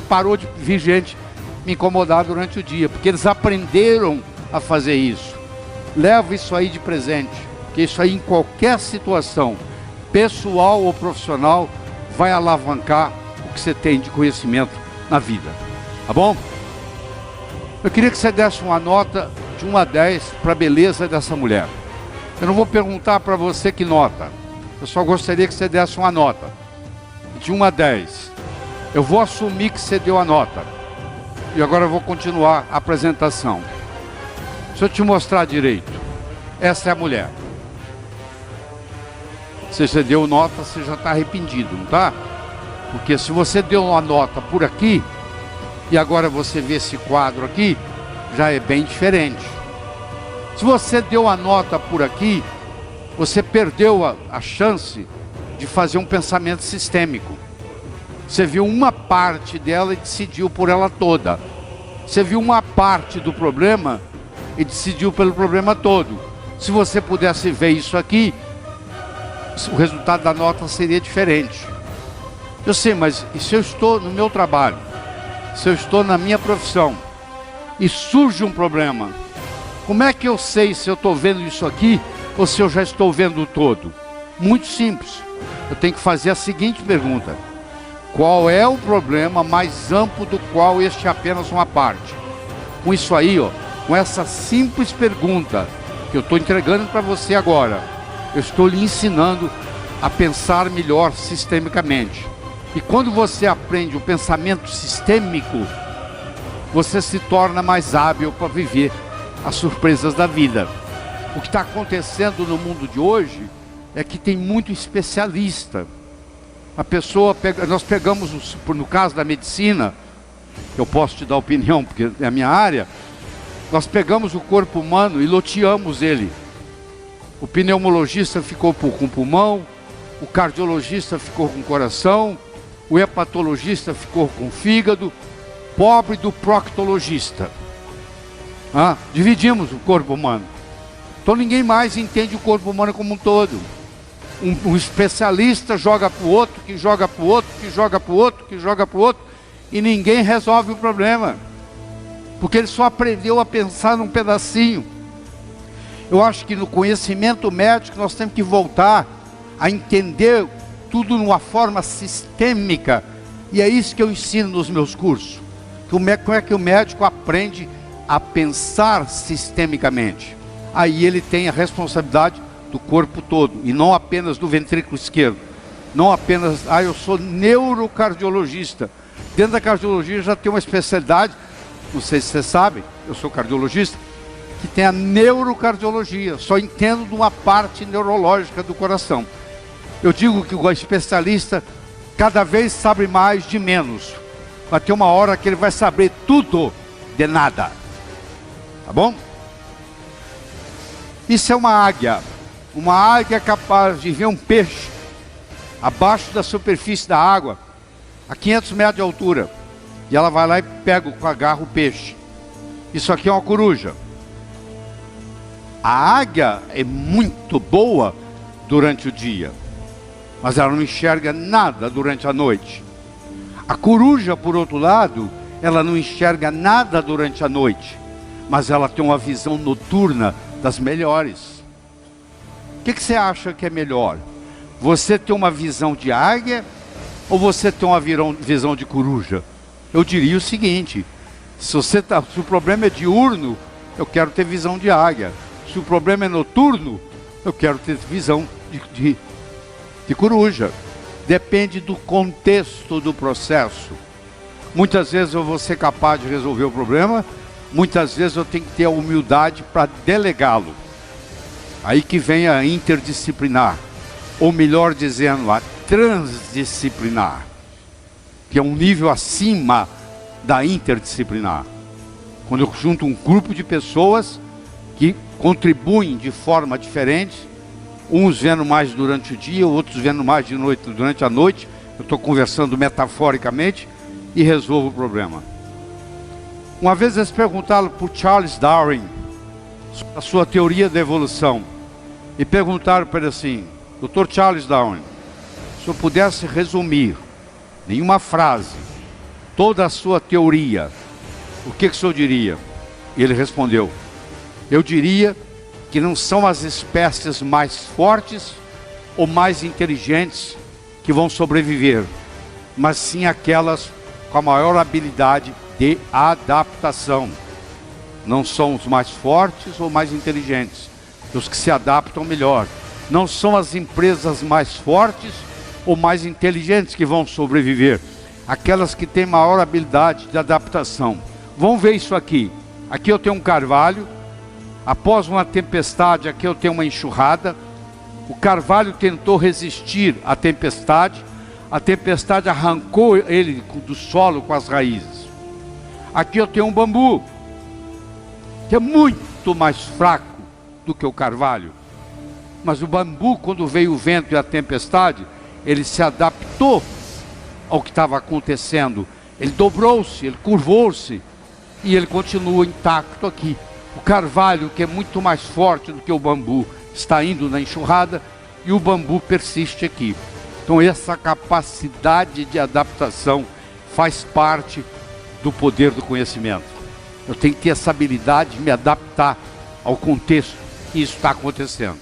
parou de vir gente me incomodar durante o dia, porque eles aprenderam a fazer isso. Leva isso aí de presente, porque isso aí em qualquer situação, pessoal ou profissional, vai alavancar o que você tem de conhecimento na vida. Tá bom? Eu queria que você desse uma nota de 1 a 10 para a beleza dessa mulher. Eu não vou perguntar para você que nota. Eu só gostaria que você desse uma nota. de 1 a 10. Eu vou assumir que você deu a nota. E agora eu vou continuar a apresentação. Deixa eu te mostrar direito. Essa é a mulher. Se você deu nota, você já está arrependido, não está? Porque se você deu uma nota por aqui, e agora você vê esse quadro aqui, já é bem diferente. Se você deu a nota por aqui, você perdeu a chance de fazer um pensamento sistêmico. Você viu uma parte dela e decidiu por ela toda. Você viu uma parte do problema e decidiu pelo problema todo. Se você pudesse ver isso aqui, o resultado da nota seria diferente. Eu sei, mas e se eu estou no meu trabalho, se eu estou na minha profissão e surge um problema, como é que eu sei se eu estou vendo isso aqui ou se eu já estou vendo o todo? Muito simples. Eu tenho que fazer a seguinte pergunta: qual é o problema mais amplo do qual este é apenas uma parte? Com isso aí, ó, com essa simples pergunta que eu estou entregando para você agora, eu estou lhe ensinando a pensar melhor sistemicamente. E quando você aprende o pensamento sistêmico, você se torna mais hábil para viver as surpresas da vida. O que está acontecendo no mundo de hoje é que tem muito especialista. A pessoa pega, nós pegamos, no caso da medicina, eu posso te dar opinião porque é a minha área, nós pegamos o corpo humano e loteamos ele. O pneumologista ficou com o pulmão, o cardiologista ficou com o coração, o hepatologista ficou com o fígado, pobre do proctologista. Dividimos o corpo humano. Então ninguém mais entende o corpo humano como um todo. Um especialista joga para o outro, que joga para o outro, que joga para o outro, que joga para o outro, e ninguém resolve o problema. Porque ele só aprendeu a pensar num pedacinho. Eu acho que no conhecimento médico nós temos que voltar a entender tudo numa forma sistêmica. E é isso que eu ensino nos meus cursos. Como é que o médico aprende a pensar sistemicamente? Aí ele tem a responsabilidade do corpo todo, e não apenas do ventrículo esquerdo. Não apenas, eu sou neurocardiologista. Dentro da cardiologia já tem uma especialidade, não sei se vocês sabem, eu sou cardiologista, que tem a neurocardiologia, só entendo de uma parte neurológica do coração. Eu digo que o especialista cada vez sabe mais de menos. Vai ter uma hora que ele vai saber tudo de nada. Tá bom? Isso é uma águia. Uma águia é capaz de ver um peixe abaixo da superfície da água, a 500 metros de altura. E ela vai lá e pega, agarra o peixe. Isso aqui é uma coruja. A águia é muito boa durante o dia, mas ela não enxerga nada durante a noite. A coruja, por outro lado, ela não enxerga nada durante a noite, mas ela tem uma visão noturna das melhores. O que você acha que é melhor? Você ter uma visão de águia ou você ter uma visão de coruja? Eu diria o seguinte: se o problema é diurno, eu quero ter visão de águia. Se o problema é noturno, eu quero ter visão de coruja. Depende do contexto do processo. Muitas vezes eu vou ser capaz de resolver o problema, muitas vezes eu tenho que ter a humildade para delegá-lo. Aí que vem a interdisciplinar, ou melhor dizendo, a transdisciplinar, que é um nível acima da interdisciplinar. Quando eu junto um grupo de pessoas que contribuem de forma diferente, uns vendo mais durante o dia, outros vendo mais de noite, durante a noite, eu estou conversando metaforicamente e resolvo o problema. Uma vez eles perguntaram por Charles Darwin a sua teoria da evolução, e perguntaram para ele assim: Dr. Charles Darwin, se eu pudesse resumir em uma frase toda a sua teoria, o que o senhor diria? E ele respondeu: eu diria que não são as espécies mais fortes ou mais inteligentes que vão sobreviver, mas sim aquelas com a maior habilidade de adaptação. Não são os mais fortes ou mais inteligentes, os que se adaptam melhor. Não são as empresas mais fortes ou mais inteligentes que vão sobreviver. Aquelas que têm maior habilidade de adaptação. Vamos ver isso aqui. Aqui eu tenho um carvalho. Após uma tempestade, aqui eu tenho uma enxurrada. O carvalho tentou resistir à tempestade. A tempestade arrancou ele do solo com as raízes. Aqui eu tenho um bambu, que é muito mais fraco do que o carvalho. Mas o bambu, quando veio o vento e a tempestade, ele se adaptou ao que estava acontecendo. Ele dobrou-se, ele curvou-se e ele continua intacto aqui. O carvalho, que é muito mais forte do que o bambu, está indo na enxurrada e o bambu persiste aqui. Então essa capacidade de adaptação faz parte do poder do conhecimento. Eu tenho que ter essa habilidade de me adaptar ao contexto que isso está acontecendo.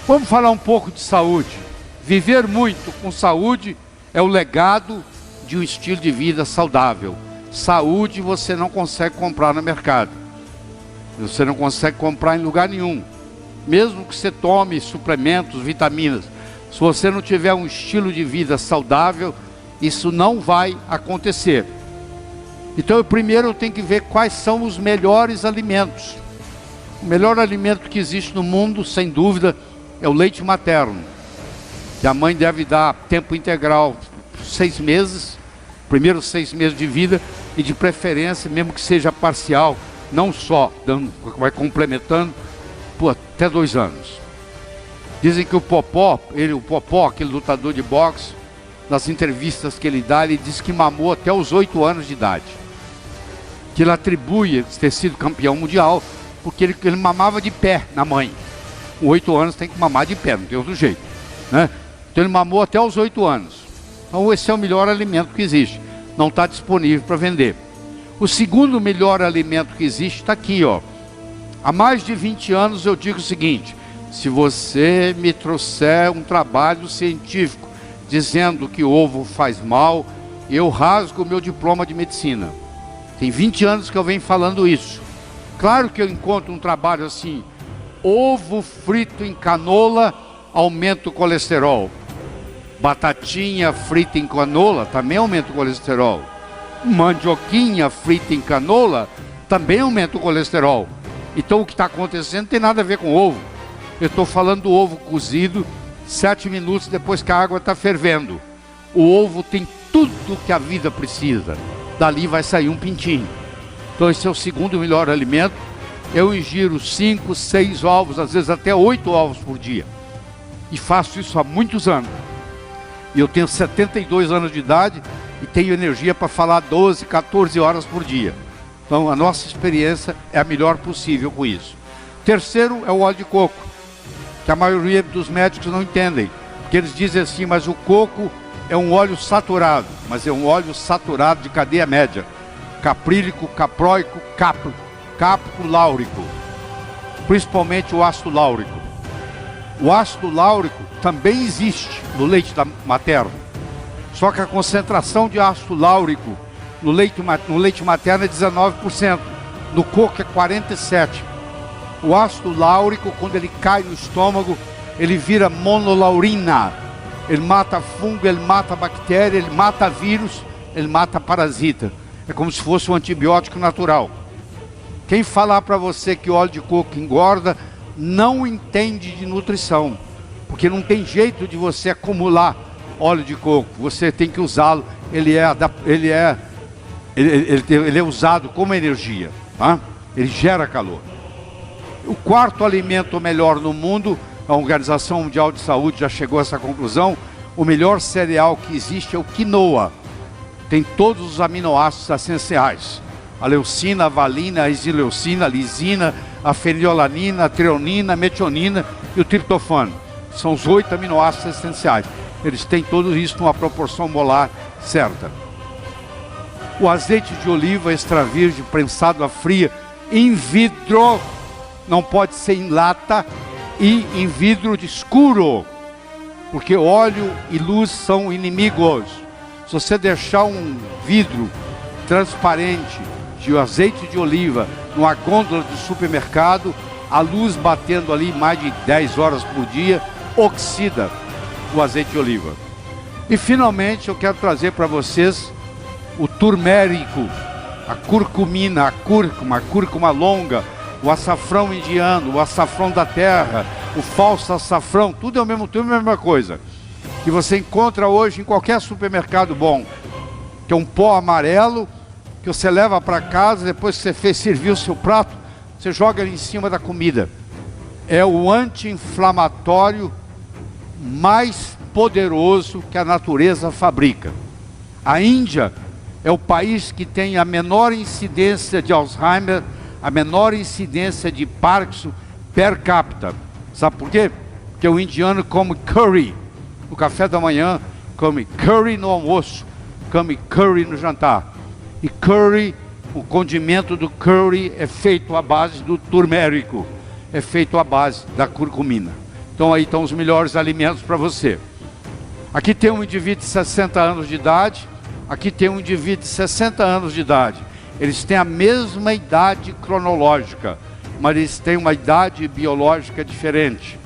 Vamos falar um pouco de saúde. Viver muito com saúde é o legado de um estilo de vida saudável. Saúde você não consegue comprar no mercado. Você não consegue comprar em lugar nenhum. Mesmo que você tome suplementos, vitaminas, se você não tiver um estilo de vida saudável, isso não vai acontecer. Então, primeiro eu tenho que ver quais são os melhores alimentos. O melhor alimento que existe no mundo, sem dúvida, é o leite materno. Que a mãe deve dar tempo integral, 6 meses, primeiros 6 meses de vida, e de preferência, mesmo que seja parcial, não só, vai complementando, por até 2 anos. Dizem que o Popó, aquele lutador de boxe, nas entrevistas que ele dá, ele diz que mamou até os 8 anos de idade. Que ele atribui ter sido campeão mundial, porque ele mamava de pé na mãe. Com 8 anos tem que mamar de pé, não tem outro jeito, né? Então ele mamou até os 8 anos. Então esse é o melhor alimento que existe. Não está disponível para vender. O segundo melhor alimento que existe está aqui, ó. Há mais de 20 anos eu digo o seguinte: se você me trouxer um trabalho científico dizendo que ovo faz mal, eu rasgo o meu diploma de medicina. Tem 20 anos que eu venho falando isso. Claro que eu encontro um trabalho assim: ovo frito em canola aumenta o colesterol. Batatinha frita em canola também aumenta o colesterol. Mandioquinha frita em canola também aumenta o colesterol. Então o que está acontecendo não tem nada a ver com ovo. Eu estou falando do ovo cozido 7 minutos depois que a água está fervendo. O ovo tem tudo que a vida precisa. Dali vai sair um pintinho. Então esse é o segundo melhor alimento. Eu ingiro 5, 6 ovos, às vezes até 8 ovos por dia. E faço isso há muitos anos. E eu tenho 72 anos de idade e tenho energia para falar 12, 14 horas por dia. Então a nossa experiência é a melhor possível com isso. Terceiro é o óleo de coco, que a maioria dos médicos não entendem. Porque eles dizem assim: mas o coco é um óleo saturado. Mas é um óleo saturado de cadeia média. Caprílico, capróico, cáprico, láurico. Principalmente o ácido láurico. O ácido láurico também existe no leite materno. Só que a concentração de ácido láurico no leite materno é 19%. No coco é 47%. O ácido láurico, quando ele cai no estômago, ele vira monolaurina. Ele mata fungo, ele mata bactéria, ele mata vírus, ele mata parasita. É como se fosse um antibiótico natural. Quem falar para você que o óleo de coco engorda, não entende de nutrição. Porque não tem jeito de você acumular óleo de coco. Você tem que usá-lo. Ele é usado como energia, tá? Ele gera calor. O quarto alimento melhor no mundo, a Organização Mundial de Saúde já chegou a essa conclusão: o melhor cereal que existe é o quinoa. Tem todos os aminoácidos essenciais: a leucina, a valina, a isileucina, a lisina, a fenilalanina, a treonina, a metionina e o triptofano. São os 8 aminoácidos essenciais. Eles têm tudo isso numa proporção molar certa. O azeite de oliva extra virgem prensado a fria, in vitro, não pode ser em lata, e em vidro de escuro, porque óleo e luz são inimigos. Se você deixar um vidro transparente de azeite de oliva numa gôndola do supermercado, a luz batendo ali mais de 10 horas por dia, oxida. o azeite de oliva. E finalmente eu quero trazer para vocês o turmérico, a curcumina, a cúrcuma longa, o açafrão indiano, o açafrão da terra, o falso açafrão, tudo é o mesmo, tudo é a mesma coisa. Que você encontra hoje em qualquer supermercado bom. Que é um pó amarelo que você leva para casa, depois que você servir o seu prato, você joga ele em cima da comida. É o anti-inflamatório mais poderoso que a natureza fabrica. A Índia é o país que tem a menor incidência de Alzheimer, a menor incidência de Parkinson per capita. Sabe por quê? Porque o indiano come curry no café da manhã, come curry no almoço, come curry no jantar. E curry, o condimento do curry é feito à base do turmérico, é feito à base da curcumina. Então aí estão os melhores alimentos para você. Aqui tem um indivíduo de 60 anos de idade, aqui tem um indivíduo de 60 anos de idade. Eles têm a mesma idade cronológica, mas eles têm uma idade biológica diferente.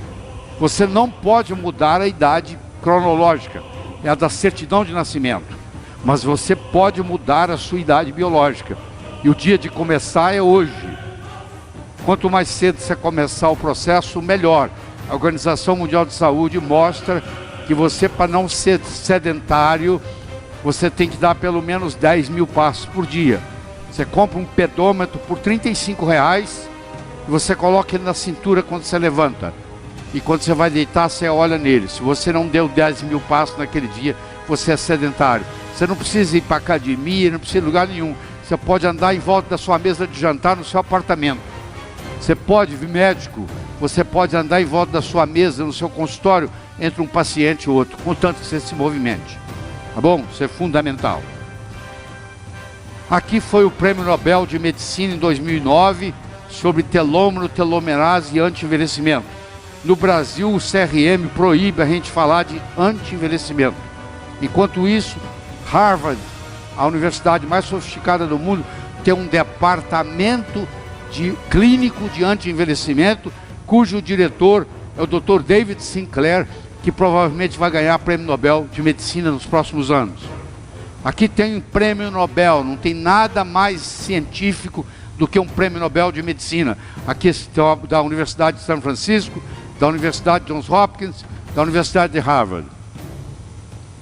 Você não pode mudar a idade cronológica, é a da certidão de nascimento. Mas você pode mudar a sua idade biológica. E o dia de começar é hoje. Quanto mais cedo você começar o processo, melhor. A Organização Mundial de Saúde mostra que você, para não ser sedentário, você tem que dar pelo menos 10 mil passos por dia. Você compra um pedômetro por R$35 e você coloca ele na cintura quando você levanta. E quando você vai deitar, você olha nele. Se você não deu 10 mil passos naquele dia, você é sedentário. Você não precisa ir para a academia, não precisa ir em lugar nenhum. Você pode andar em volta da sua mesa de jantar no seu apartamento. Você pode vir médico, você pode andar em volta da sua mesa, no seu consultório, entre um paciente e outro, contanto que você se movimente. Tá bom? Isso é fundamental. Aqui foi o Prêmio Nobel de Medicina em 2009, sobre telômero, telomerase e anti-envelhecimento. No Brasil, o CRM proíbe a gente falar de anti-envelhecimento. Enquanto isso, Harvard, a universidade mais sofisticada do mundo, tem um departamento clínico de anti-envelhecimento, cujo diretor é o Dr. David Sinclair, que provavelmente vai ganhar o Prêmio Nobel de Medicina nos próximos anos. Aqui tem um Prêmio Nobel, não tem nada mais científico do que um Prêmio Nobel de Medicina. Aqui está da Universidade de São Francisco, da Universidade de Johns Hopkins, da Universidade de Harvard.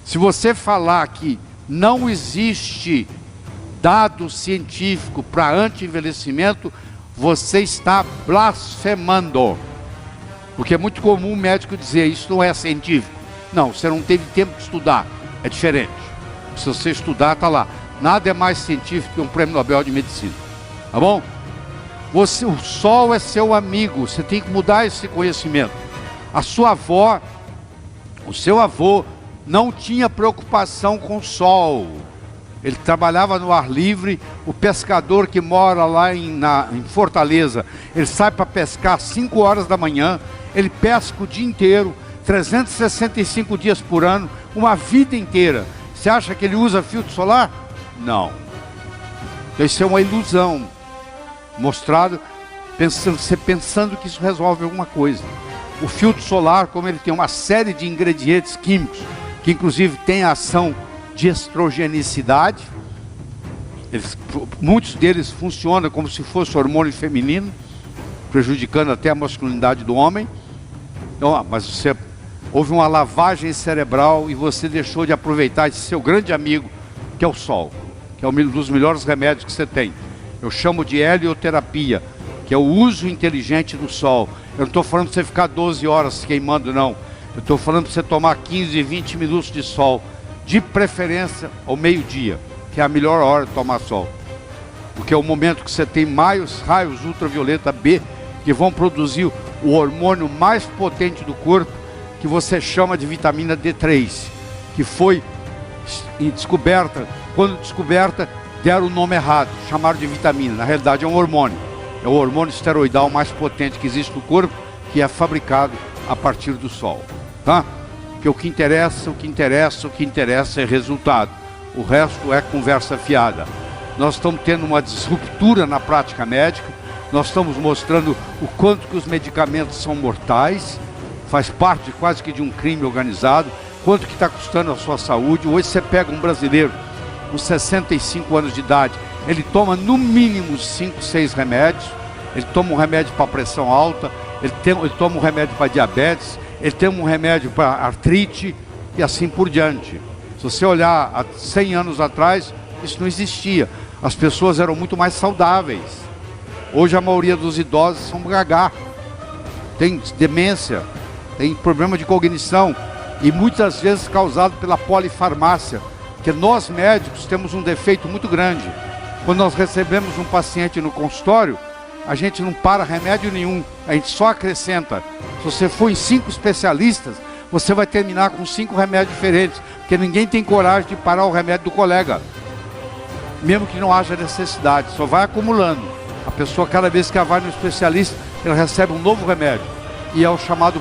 Se você falar que não existe dado científico para anti-envelhecimento, você está blasfemando. Porque é muito comum o médico dizer, isso não é científico. Não, você não teve tempo de estudar, é diferente. Se você estudar, está lá. Nada é mais científico que um Prêmio Nobel de Medicina. Tá bom? O sol é seu amigo, você tem que mudar esse conhecimento. A sua avó, o seu avô, não tinha preocupação com o sol. Ele trabalhava no ar livre. O pescador que mora lá em Fortaleza, ele sai para pescar às 5 horas da manhã, ele pesca o dia inteiro, 365 dias por ano, uma vida inteira. Você acha que ele usa filtro solar? Não. Isso é uma ilusão, mostrado, você pensando que isso resolve alguma coisa. O filtro solar, como ele tem uma série de ingredientes químicos, que inclusive tem a ação de estrogenicidade, muitos deles funcionam como se fosse hormônio feminino, prejudicando até a masculinidade do homem. Então, mas houve uma lavagem cerebral e você deixou de aproveitar esse seu grande amigo, que é o sol, que é um dos melhores remédios que você tem. Eu chamo de helioterapia, que é o uso inteligente do sol. Eu não estou falando para você ficar 12 horas queimando, não. Eu estou falando para você tomar 15, 20 minutos de sol, de preferência ao meio-dia, que é a melhor hora de tomar sol. Porque é o momento que você tem mais raios ultravioleta B, que vão produzir o hormônio mais potente do corpo, que você chama de vitamina D3, que foi descoberta, quando descoberta, deram o nome errado, chamaram de vitamina. Na realidade é um hormônio, é o hormônio esteroidal mais potente que existe no corpo, que é fabricado a partir do sol, tá? Porque o que interessa é resultado. O resto é conversa fiada. Nós estamos tendo uma disruptura na prática médica. Nós estamos mostrando o quanto que os medicamentos são mortais. faz parte quase que de um crime organizado. Quanto que está custando a sua saúde? Hoje você pega um brasileiro com 65 anos de idade, ele toma no mínimo 5, 6 remédios, ele toma um remédio para pressão alta, ele toma um remédio para diabetes, ele tem um remédio para artrite e assim por diante. Se você olhar há 100 anos atrás, isso não existia. As pessoas eram muito mais saudáveis. Hoje a maioria dos idosos são gagá, tem demência, tem problema de cognição e muitas vezes causado pela polifarmácia, porque nós médicos temos um defeito muito grande. Quando nós recebemos um paciente no consultório, a gente não para remédio nenhum, a gente só acrescenta. Se você for em 5 especialistas, você vai terminar com 5 remédios diferentes, porque ninguém tem coragem de parar o remédio do colega, mesmo que não haja necessidade, só vai acumulando. A pessoa, cada vez que ela vai no especialista, ela recebe um novo remédio, e é o chamado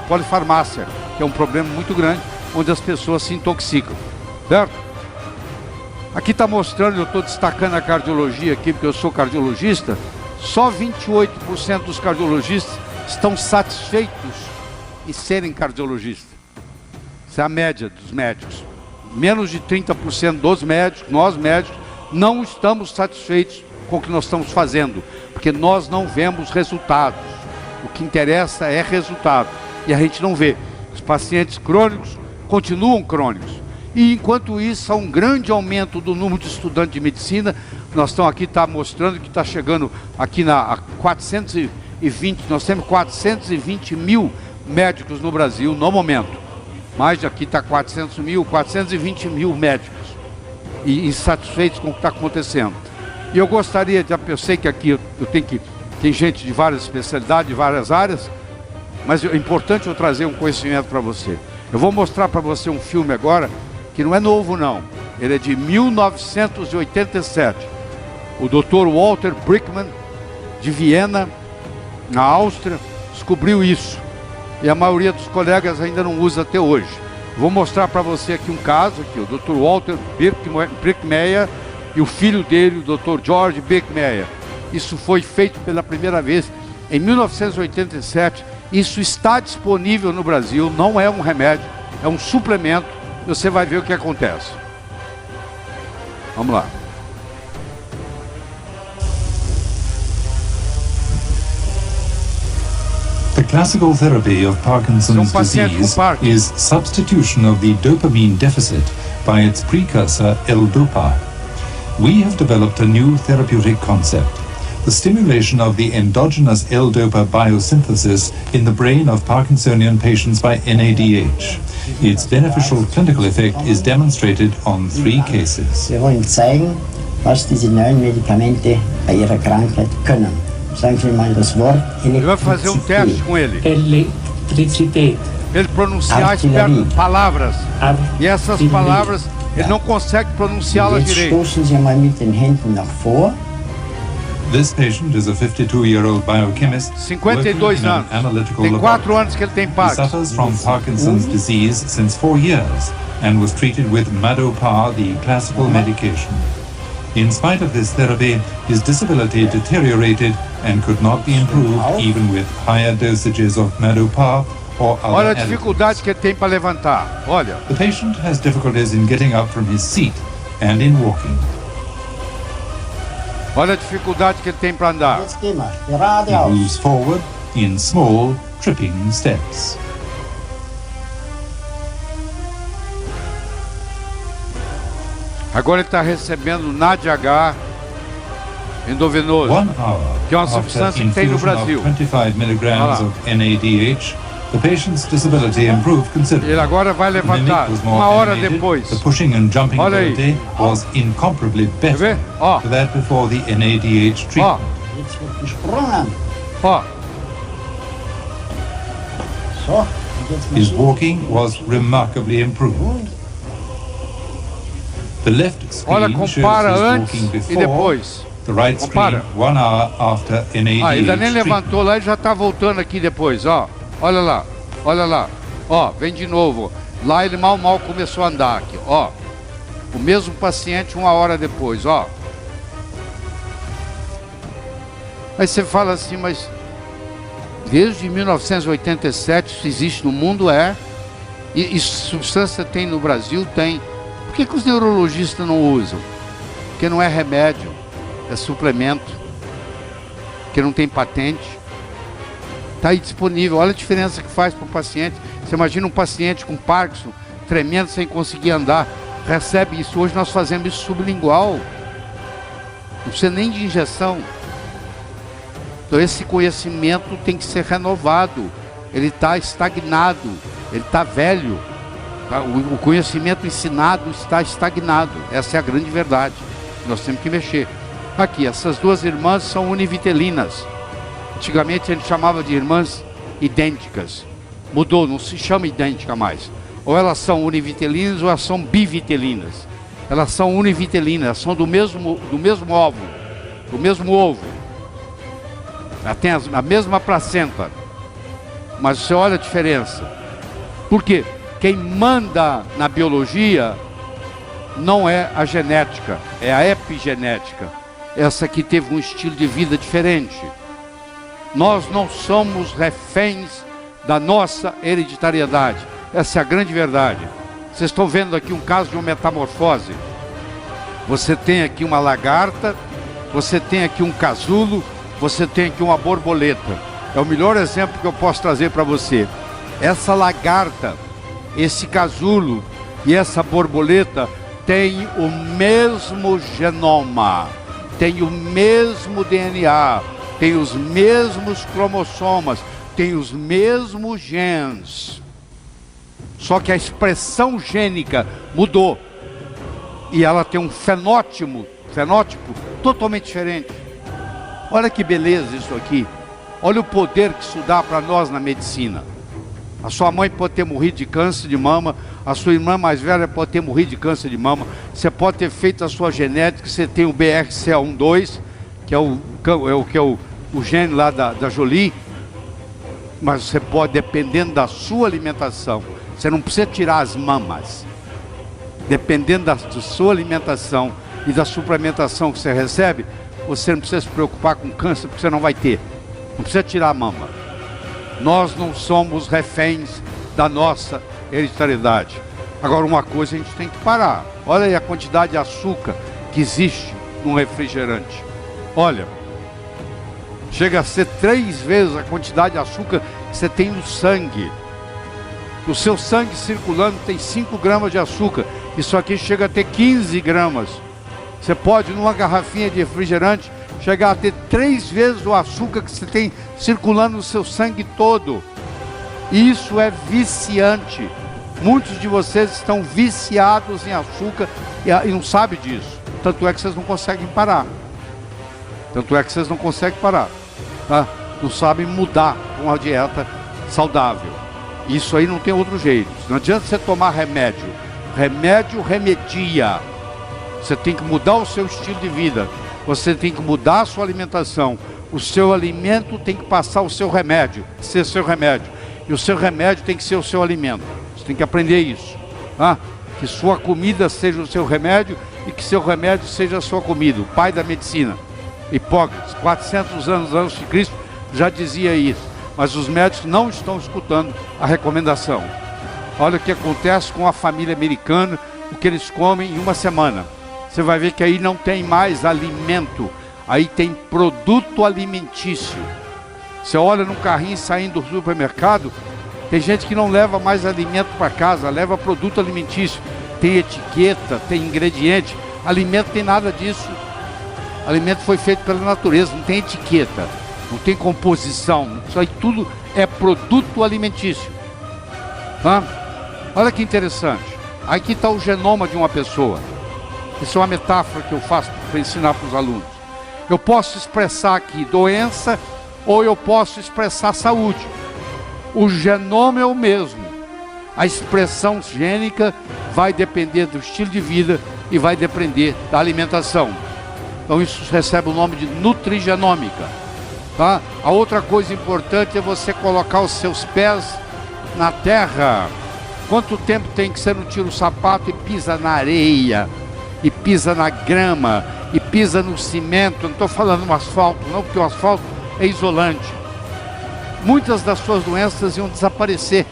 polifarmácia, que é um problema muito grande, onde as pessoas se intoxicam, certo? Aqui está mostrando, eu estou destacando a cardiologia aqui, porque eu sou cardiologista. Só 28% dos cardiologistas estão satisfeitos em serem cardiologistas. Essa é a média dos médicos. Menos de 30% dos médicos, nós médicos, não estamos satisfeitos com o que nós estamos fazendo, porque nós não vemos resultados. O que interessa é resultado, e a gente não vê. Os pacientes crônicos continuam crônicos. E enquanto isso, há um grande aumento do número de estudantes de medicina. Nós estamos aqui, está mostrando que está chegando aqui a 420, nós temos 420 mil médicos no Brasil no momento. Mas aqui está 420 mil médicos e insatisfeitos com o que está acontecendo. E eu gostaria, eu sei que aqui tem gente de várias especialidades, de várias áreas, mas é importante eu trazer um conhecimento para você. Eu vou mostrar para você um filme agora, que não é novo não, ele é de 1987. O Dr. Walter Brickman, de Viena, na Áustria, descobriu isso. E a maioria dos colegas ainda não usa até hoje. Vou mostrar para você aqui um caso, aqui, o Dr. Walter Birkmeyer e o filho dele, o Dr. George Birkmeyer. Isso foi feito pela primeira vez em 1987. Isso está disponível no Brasil, não é um remédio, é um suplemento. Você vai ver o que acontece. Vamos lá. The classical therapy of Parkinson's disease is substitution of the dopamine deficit by its precursor L-Dopa. We have developed a new therapeutic concept, the stimulation of the endogenous L-Dopa biosynthesis in the brain of Parkinsonian patients by NADH. Its beneficial clinical effect is demonstrated on 3 cases. Wir wollen zeigen, was diese neuen Medikamente bei ihrer Krankheit können. Sagen Sie mal das Wort Ele vai fazer um teste com ele. Eletricidade. Ele pronunciar palavras. E essas palavras, ele não consegue pronunciá-las direito. Stoßen Sie mal mit den Händen nach vor. This patient is a 52-year-old biochemist 52 anos. Tem 4 anos que ele tem He Parkinson. suffers from Parkinson's disease since 4 years and was treated with Madopar, the classical medication. In spite of this therapy, his disability deteriorated and could not be improved even with higher dosages of Madopar or other Olha a additives. dificuldade que ele tem para levantar. Olha. The patient has difficulties in getting up from his seat and in walking. Olha a dificuldade que ele tem para andar. Jetzt gehen wir He geradeaus. moves forward in small, tripping steps. Agora ele está recebendo NADH endovenoso, 1 hour que é uma after substância que tem no infusion of Brasil. 25 milligrams Olha lá. of NADH, the patient's disability improved considerably. Ele agora vai The mimic levantar was more 1 hora animated. depois. The pushing and jumping Olha aí. ability was incomparably Quer better ver? Ó, to that before the NADH ó, treatment. Jetzt wird gesprungen. ó. So, und jetzt His marschieren walking was remarkably improved. The left Olha, screen shows compara his antes walking e before. depois. The right Compara. screen 1 hour after NADH Ah, ainda nem treatment. levantou lá e já está voltando aqui depois, ó. Olha lá, olha lá. Ó, vem de novo. Lá ele mal começou a andar aqui, ó. O mesmo paciente 1 hora depois, ó. Aí você fala assim, mas Desde 1987 isso existe no mundo, e substância tem no Brasil, tem. Por que os neurologistas não usam? Porque não é remédio, é suplemento, que não tem patente. Está aí disponível, olha a diferença que faz para o paciente. Você imagina um paciente com Parkinson, tremendo, sem conseguir andar, recebe isso. Hoje nós fazemos isso sublingual, não precisa nem de injeção. Então esse conhecimento tem que ser renovado, ele está estagnado, ele está velho, o conhecimento ensinado está estagnado, essa é a grande verdade, nós temos que mexer. Aqui, essas duas irmãs são univitelinas, antigamente a gente chamava de irmãs idênticas, mudou, não se chama idêntica mais, ou elas são univitelinas ou elas são bivitelinas, elas são univitelinas, elas são do mesmo ovo. Ela tem a mesma placenta, mas você olha a diferença. Por quê? Quem manda na biologia não é a genética, é a epigenética. Essa aqui teve um estilo de vida diferente. Nós não somos reféns da nossa hereditariedade. Essa é a grande verdade. Vocês estão vendo aqui um caso de uma metamorfose. Você tem aqui uma lagarta, você tem aqui um casulo, você tem aqui uma borboleta. É o melhor exemplo que eu posso trazer para você. Essa lagarta, esse casulo e essa borboleta têm o mesmo genoma, têm o mesmo DNA, têm os mesmos cromossomas, têm os mesmos genes. Só que a expressão gênica mudou. E ela tem um fenótipo totalmente diferente. Olha que beleza isso aqui. Olha o poder que isso dá para nós na medicina. A sua mãe pode ter morrido de câncer de mama, a sua irmã mais velha pode ter morrido de câncer de mama, você pode ter feito a sua genética, você tem o BRCA12, que é o gene lá da Jolie, mas você pode, dependendo da sua alimentação, você não precisa tirar as mamas, dependendo da sua alimentação e da suplementação que você recebe, você não precisa se preocupar com câncer, porque você não vai ter. Não precisa tirar a mama. Nós não somos reféns da nossa hereditariedade. Agora, uma coisa a gente tem que parar. Olha aí a quantidade de açúcar que existe num refrigerante. Olha, chega a ser 3 vezes a quantidade de açúcar que você tem no sangue. O seu sangue circulando tem 5 gramas de açúcar. Isso aqui chega a ter 15 gramas. Você pode, numa garrafinha de refrigerante, chegar a ter 3 vezes o açúcar que você tem circulando no seu sangue todo. Isso é viciante. Muitos de vocês estão viciados em açúcar e não sabem disso. Tanto é que vocês não conseguem parar. Tá? Não sabem mudar com uma dieta saudável. Isso aí não tem outro jeito. Não adianta você tomar remédio. Remédio remedia. Você tem que mudar o seu estilo de vida. Você tem que mudar a sua alimentação. O seu alimento tem que passar o seu remédio, ser seu remédio. E o seu remédio tem que ser o seu alimento. Você tem que aprender isso. Tá? Que sua comida seja o seu remédio e que seu remédio seja a sua comida. O pai da medicina, Hipócrates, 400 anos antes de Cristo, já dizia isso. Mas os médicos não estão escutando a recomendação. Olha o que acontece com a família americana, o que eles comem em uma semana. Você vai ver que aí não tem mais alimento, aí tem produto alimentício. Você olha num carrinho saindo do supermercado, tem gente que não leva mais alimento para casa, leva produto alimentício. Tem etiqueta, tem ingrediente, alimento tem nada disso. Alimento foi feito pela natureza, não tem etiqueta, não tem composição, isso aí tudo é produto alimentício. Tá? Olha que interessante, aqui está o genoma de uma pessoa. Isso é uma metáfora que eu faço para ensinar para os alunos. Eu posso expressar aqui doença ou eu posso expressar saúde. O genoma é o mesmo. A expressão gênica vai depender do estilo de vida e vai depender da alimentação. Então isso recebe o nome de nutrigenômica. Tá? A outra coisa importante é você colocar os seus pés na terra. Quanto tempo tem que você não tira o sapato e pisa na areia? E pisa na grama, e pisa no cimento. Não estou falando no asfalto não, porque o asfalto é isolante. Muitas das suas doenças iam desaparecer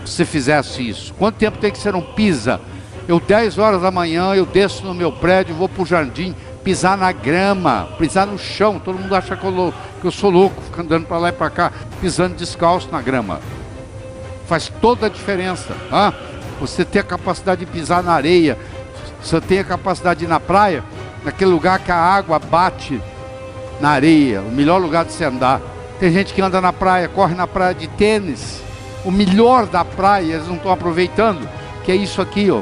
se você fizesse isso. Quanto tempo tem que você não pisa? Eu 10 horas da manhã, eu desço no meu prédio, vou pro jardim, pisar na grama, pisar no chão. Todo mundo acha que eu sou louco, fico andando para lá e para cá, pisando descalço na grama. Faz toda a diferença. Você tem a capacidade de pisar na areia, você tem a capacidade de ir na praia, naquele lugar que a água bate na areia, o melhor lugar de se andar. Tem gente que anda na praia, corre na praia de tênis. O melhor da praia, eles não estão aproveitando, que é isso aqui, ó.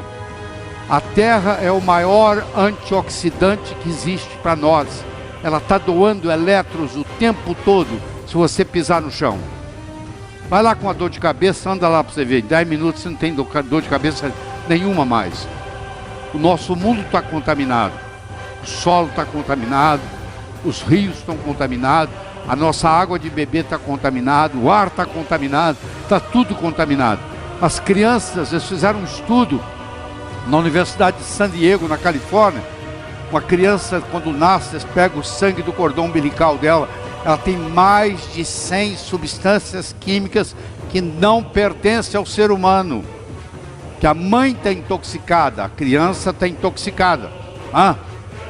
A terra é o maior antioxidante que existe para nós. Ela está doando elétrons o tempo todo, se você pisar no chão. Vai lá com a dor de cabeça, anda lá para você ver. Em 10 minutos você não tem dor de cabeça nenhuma mais. O nosso mundo está contaminado. O solo está contaminado. Os rios estão contaminados. A nossa água de beber está contaminada. O ar está contaminado. Está tudo contaminado. As crianças, eles fizeram um estudo na Universidade de San Diego, na Califórnia. Uma criança, quando nasce, eles pegam o sangue do cordão umbilical dela. Ela tem mais de 100 substâncias químicas que não pertencem ao ser humano. Que a mãe está intoxicada, a criança está intoxicada.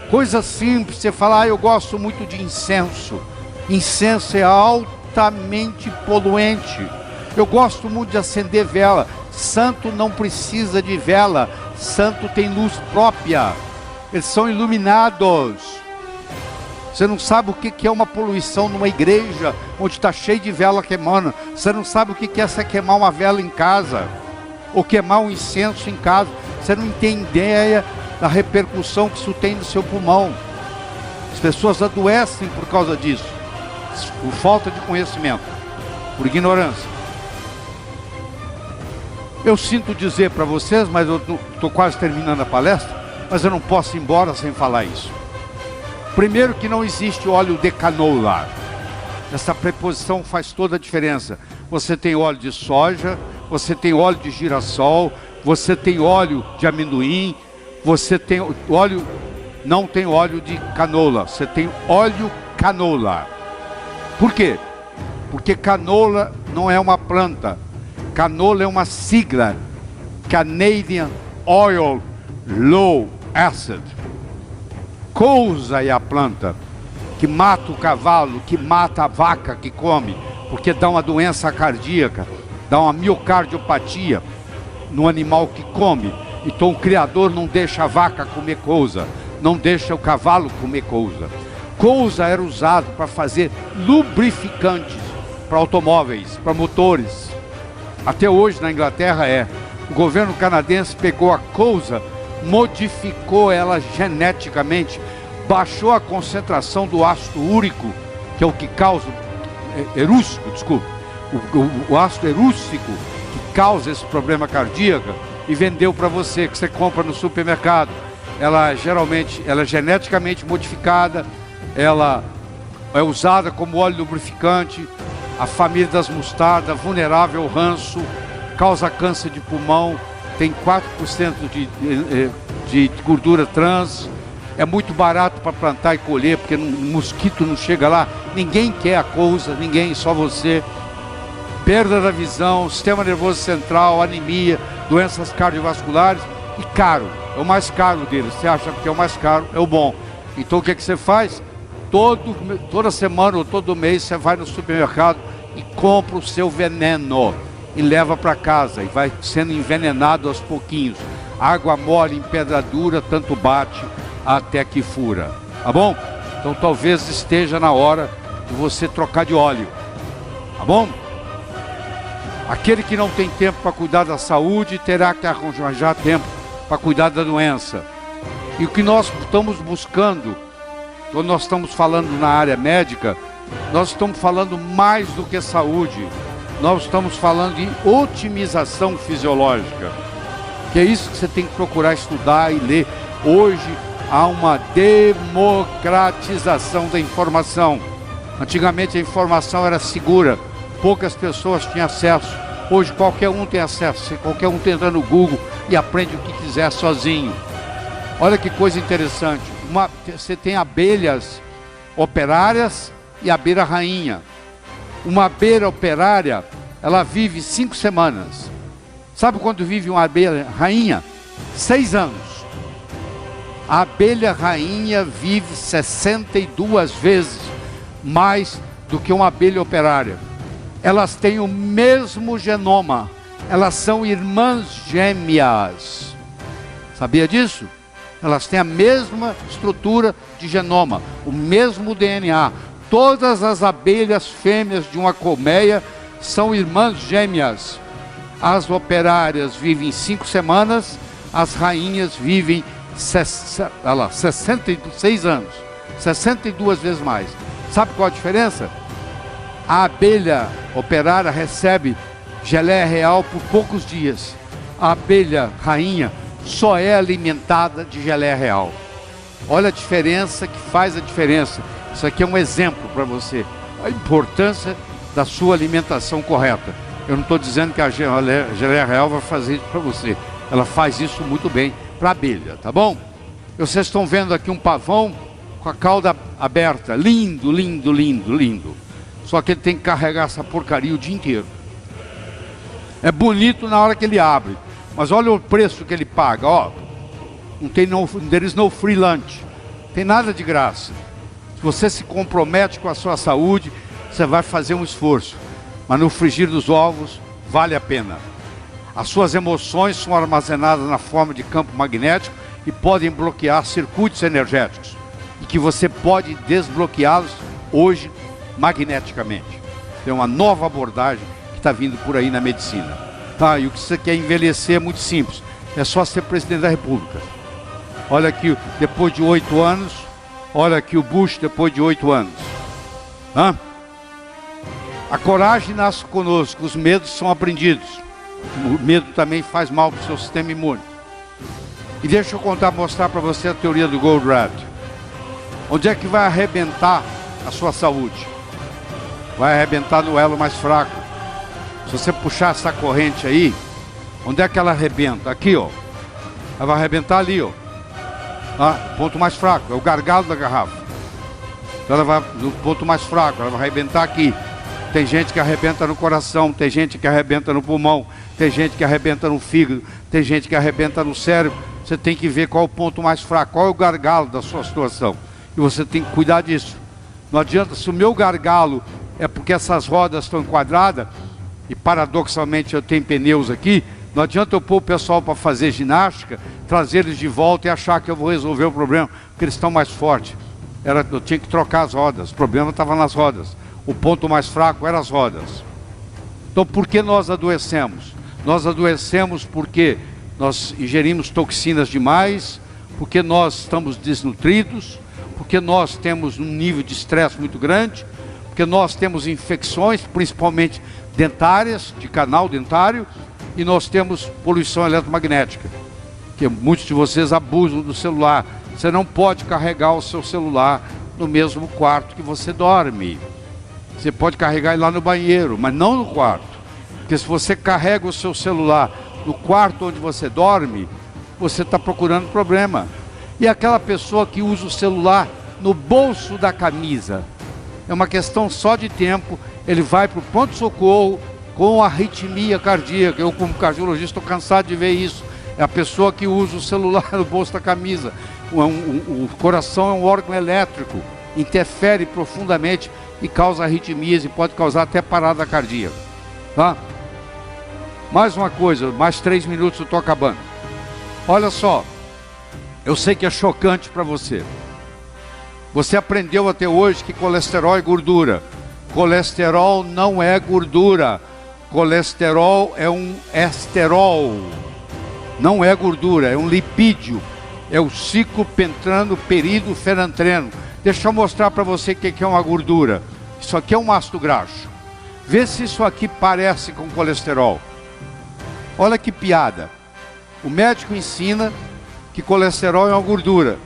Coisa simples, você fala, eu gosto muito de incenso. Incenso é altamente poluente. Eu gosto muito de acender vela. Santo não precisa de vela. Santo tem luz própria. Eles são iluminados. Você não sabe o que é uma poluição numa igreja onde está cheio de vela queimando. Você não sabe o que é você queimar uma vela em casa ou queimar um incenso em casa. Você não tem ideia da repercussão que isso tem no seu pulmão. As pessoas adoecem por causa disso, por falta de conhecimento, por ignorância. Eu sinto dizer para vocês, mas eu estou quase terminando a palestra, mas eu não posso ir embora sem falar isso. Primeiro, que não existe óleo de canola. Essa preposição faz toda a diferença. Você tem óleo de soja, você tem óleo de girassol, você tem óleo de amendoim, você tem óleo, não tem óleo de canola, você tem óleo canola. Por quê? Porque canola não é uma planta. Canola é uma sigla, Canadian Oil Low Acid. Cousa é a planta que mata o cavalo, que mata a vaca que come, porque dá uma doença cardíaca, dá uma miocardiopatia no animal que come. Então o Criador não deixa a vaca comer cousa, não deixa o cavalo comer cousa. Cousa era usado para fazer lubrificantes para automóveis, para motores. Até hoje na Inglaterra o governo canadense pegou a cousa, modificou ela geneticamente, baixou a concentração do ácido úrico, que é o que causa, o ácido erústico, que causa esse problema cardíaco, e vendeu para você, que você compra no supermercado. Ela é geneticamente modificada, ela é usada como óleo lubrificante. A família das mostardas, vulnerável ao ranço, causa câncer de pulmão, tem 4% de gordura trans, é muito barato para plantar e colher, porque o mosquito não chega lá, ninguém quer a cousa, ninguém, só você. Perda da visão, sistema nervoso central, anemia, doenças cardiovasculares e caro, é o mais caro deles. Você acha que é o mais caro, é o bom. Então o que você faz? Toda semana ou todo mês você vai no supermercado e compra o seu veneno e leva para casa e vai sendo envenenado aos pouquinhos. Água mole em pedra dura, tanto bate até que fura. Tá bom? Então talvez esteja na hora de você trocar de óleo. Tá bom? Aquele que não tem tempo para cuidar da saúde terá que arranjar tempo para cuidar da doença. E o que nós estamos buscando, quando nós estamos falando na área médica, nós estamos falando mais do que saúde. Nós estamos falando de otimização fisiológica, que é isso que você tem que procurar estudar e ler. Hoje há uma democratização da informação. Antigamente a informação era segura, poucas pessoas tinham acesso. Hoje qualquer um tem acesso, qualquer um entra no Google e aprende o que quiser sozinho. Olha que coisa interessante. Você tem abelhas operárias e abelha rainha. Uma abelha operária, ela vive 5 semanas. Sabe quanto vive uma abelha rainha? 6 anos. A abelha rainha vive 62 vezes mais do que uma abelha operária. Elas têm o mesmo genoma. Elas são irmãs gêmeas. Sabia disso? Elas têm a mesma estrutura de genoma, o mesmo DNA. Todas as abelhas fêmeas de uma colmeia são irmãs gêmeas. As operárias vivem 5 semanas, as rainhas vivem 66 anos, 62 vezes mais. Sabe qual a diferença? A abelha operária recebe geleia real por poucos dias. A abelha rainha só é alimentada de geleia real. Olha a diferença que faz a diferença. Isso aqui é um exemplo para você. A importância da sua alimentação correta. Eu não estou dizendo que a geleia real vai fazer isso para você. Ela faz isso muito bem para a abelha, tá bom? Vocês estão vendo aqui um pavão com a cauda aberta. Lindo, lindo, lindo, lindo. Só que ele tem que carregar essa porcaria o dia inteiro. É bonito na hora que ele abre. Mas olha o preço que ele paga, ó. Não tem there is no free lunch. Não tem nada de graça. Se você se compromete com a sua saúde, você vai fazer um esforço. Mas no frigir dos ovos, vale a pena. As suas emoções são armazenadas na forma de campo magnético e podem bloquear circuitos energéticos. E que você pode desbloqueá-los hoje magneticamente. Tem uma nova abordagem que está vindo por aí na medicina. Tá, e o que você quer envelhecer é muito simples. É só ser presidente da República. Olha aqui, depois de 8 anos. Olha aqui o Bush depois de 8 anos. Hã? A coragem nasce conosco. Os medos são aprendidos. O medo também faz mal para o seu sistema imune. E deixa eu mostrar para você a teoria do Goldratt. Onde é que vai arrebentar a sua saúde? Vai arrebentar no elo mais fraco. Se você puxar essa corrente aí, onde é que ela arrebenta? Aqui, ó. Ela vai arrebentar ali, ó. Ah, ponto mais fraco, é o gargalo da garrafa. Então ela vai no ponto mais fraco, ela vai arrebentar aqui. Tem gente que arrebenta no coração, tem gente que arrebenta no pulmão, tem gente que arrebenta no fígado, tem gente que arrebenta no cérebro. Você tem que ver qual é o ponto mais fraco, qual é o gargalo da sua situação. E você tem que cuidar disso. Não adianta, se o meu gargalo é porque essas rodas estão enquadradas, e paradoxalmente eu tenho pneus aqui, não adianta eu pôr o pessoal para fazer ginástica, trazer eles de volta e achar que eu vou resolver o problema, porque eles estão mais fortes. Eu tinha que trocar as rodas, o problema estava nas rodas. O ponto mais fraco eram as rodas. Então por que nós adoecemos? Nós adoecemos porque nós ingerimos toxinas demais, porque nós estamos desnutridos, porque nós temos um nível de estresse muito grande, porque nós temos infecções, principalmente dentárias, de canal dentário, e nós temos poluição eletromagnética, que muitos de vocês abusam do celular. Você não pode carregar o seu celular no mesmo quarto que você dorme. Você pode carregar ele lá no banheiro, mas não no quarto. Porque se você carrega o seu celular no quarto onde você dorme, você está procurando problema. E aquela pessoa que usa o celular no bolso da camisa, é uma questão só de tempo, ele vai para o pronto-socorro com arritmia cardíaca. Eu, como cardiologista, estou cansado de ver isso. É a pessoa que usa o celular no bolso da camisa. O coração é um órgão elétrico, interfere profundamente e causa arritmias e pode causar até parada cardíaca. Tá? Mais uma coisa, mais 3 minutos eu estou acabando. Olha só, eu sei que é chocante para você. Você aprendeu até hoje que colesterol é gordura. Colesterol não é gordura. Colesterol é um esterol. Não é gordura, é um lipídio. É o ciclopentrano peridoferantreno. Deixa eu mostrar para você o que é uma gordura. Isso aqui é um ácido graxo. Vê se isso aqui parece com colesterol. Olha que piada. O médico ensina que colesterol é uma gordura.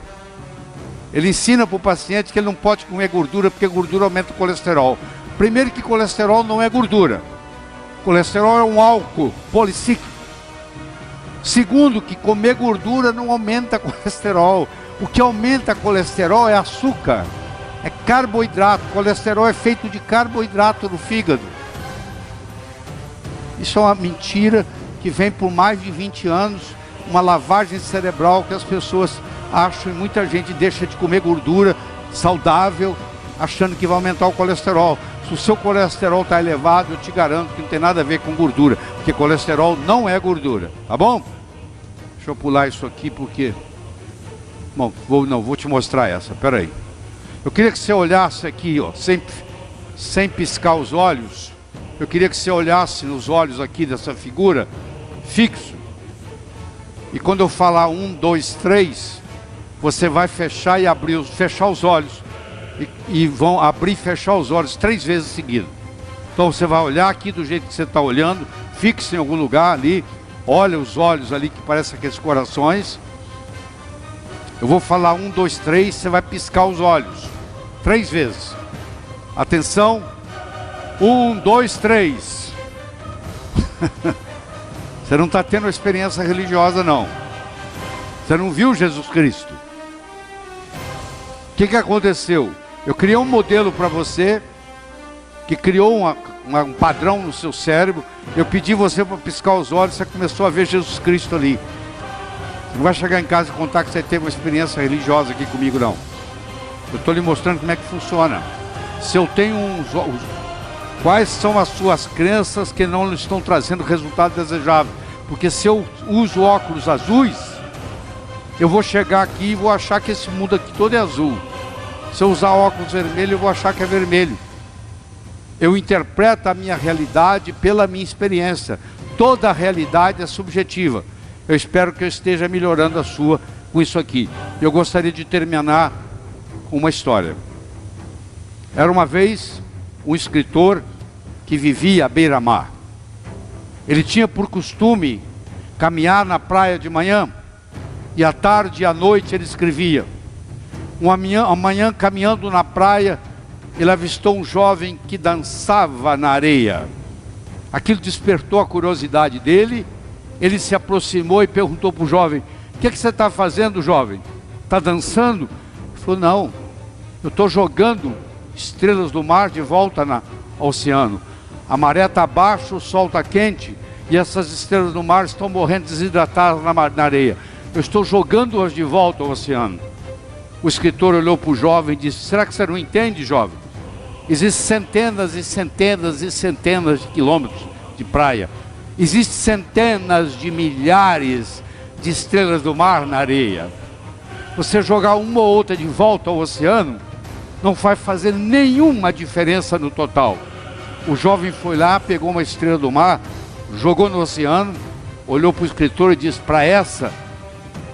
Ele ensina para o paciente que ele não pode comer gordura porque gordura aumenta o colesterol. Primeiro que colesterol não é gordura. Colesterol é um álcool policíclico. Segundo que comer gordura não aumenta colesterol. O que aumenta colesterol é açúcar. É carboidrato. Colesterol é feito de carboidrato no fígado. Isso é uma mentira que vem por mais de 20 anos, uma lavagem cerebral que as pessoas acham, e muita gente deixa de comer gordura saudável, achando que vai aumentar o colesterol. Se o seu colesterol está elevado, eu te garanto que não tem nada a ver com gordura, porque colesterol não é gordura, tá bom? Deixa eu pular isso aqui porque... Bom, vou te mostrar essa, peraí. Eu queria que você olhasse aqui, ó, sem piscar os olhos. Eu queria que você olhasse nos olhos aqui dessa figura, fixo. E quando eu falar 1, 2, 3, você vai fechar e abrir, fechar os olhos. E vão abrir e fechar os olhos 3 vezes seguidas. Então você vai olhar aqui do jeito que você está olhando, fixe em algum lugar ali, olha os olhos ali que parecem aqueles corações. Eu vou falar 1, 2, 3, você vai piscar os olhos 3 vezes. Atenção. 1, 2, 3. Você não está tendo experiência religiosa, não. Você não viu Jesus Cristo. O que aconteceu? Eu criei um modelo para você, que criou um padrão no seu cérebro. Eu pedi você para piscar os olhos, você começou a ver Jesus Cristo ali. Você não vai chegar em casa e contar que você teve uma experiência religiosa aqui comigo, não. Eu estou lhe mostrando como é que funciona. Se eu tenho quais são as suas crenças que não estão trazendo resultado desejável? Porque se eu uso óculos azuis, eu vou chegar aqui e vou achar que esse mundo aqui todo é azul. Se eu usar óculos vermelhos, eu vou achar que é vermelho. Eu interpreto a minha realidade pela minha experiência. Toda a realidade é subjetiva. Eu espero que eu esteja melhorando a sua com isso aqui. Eu gostaria de terminar com uma história. Era uma vez um escritor que vivia à beira-mar. Ele tinha por costume caminhar na praia de manhã, e à tarde e à noite ele escrevia. Uma manhã caminhando na praia, ele avistou um jovem que dançava na areia. Aquilo despertou a curiosidade dele. Ele se aproximou e perguntou para o jovem: o que você está fazendo, jovem? Está dançando? Ele falou: não, eu estou jogando estrelas do mar de volta ao oceano. A maré está baixa, o sol está quente, e essas estrelas do mar estão morrendo desidratadas na areia. Eu estou jogando-as de volta ao oceano. O escritor olhou para o jovem e disse: será que você não entende, jovem? Existem centenas e centenas e centenas de quilômetros de praia. Existem centenas de milhares de estrelas do mar na areia. Você jogar uma ou outra de volta ao oceano não vai fazer nenhuma diferença no total. O jovem foi lá, pegou uma estrela do mar, jogou no oceano, olhou para o escritor e disse: para essa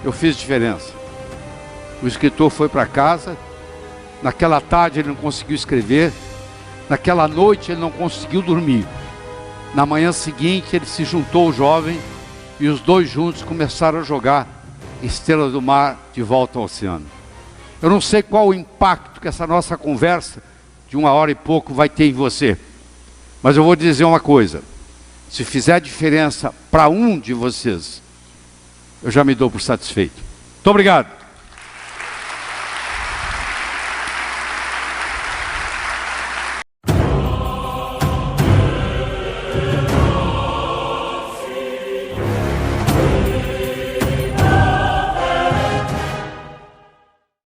eu fiz diferença. O escritor foi para casa. Naquela tarde ele não conseguiu escrever. Naquela noite ele não conseguiu dormir. Na manhã seguinte ele se juntou ao jovem e os dois juntos começaram a jogar estrelas do mar de volta ao oceano. Eu não sei qual o impacto que essa nossa conversa de 1 hora e pouco vai ter em você, mas eu vou dizer uma coisa: se fizer diferença para um de vocês, eu já me dou por satisfeito. Muito obrigado.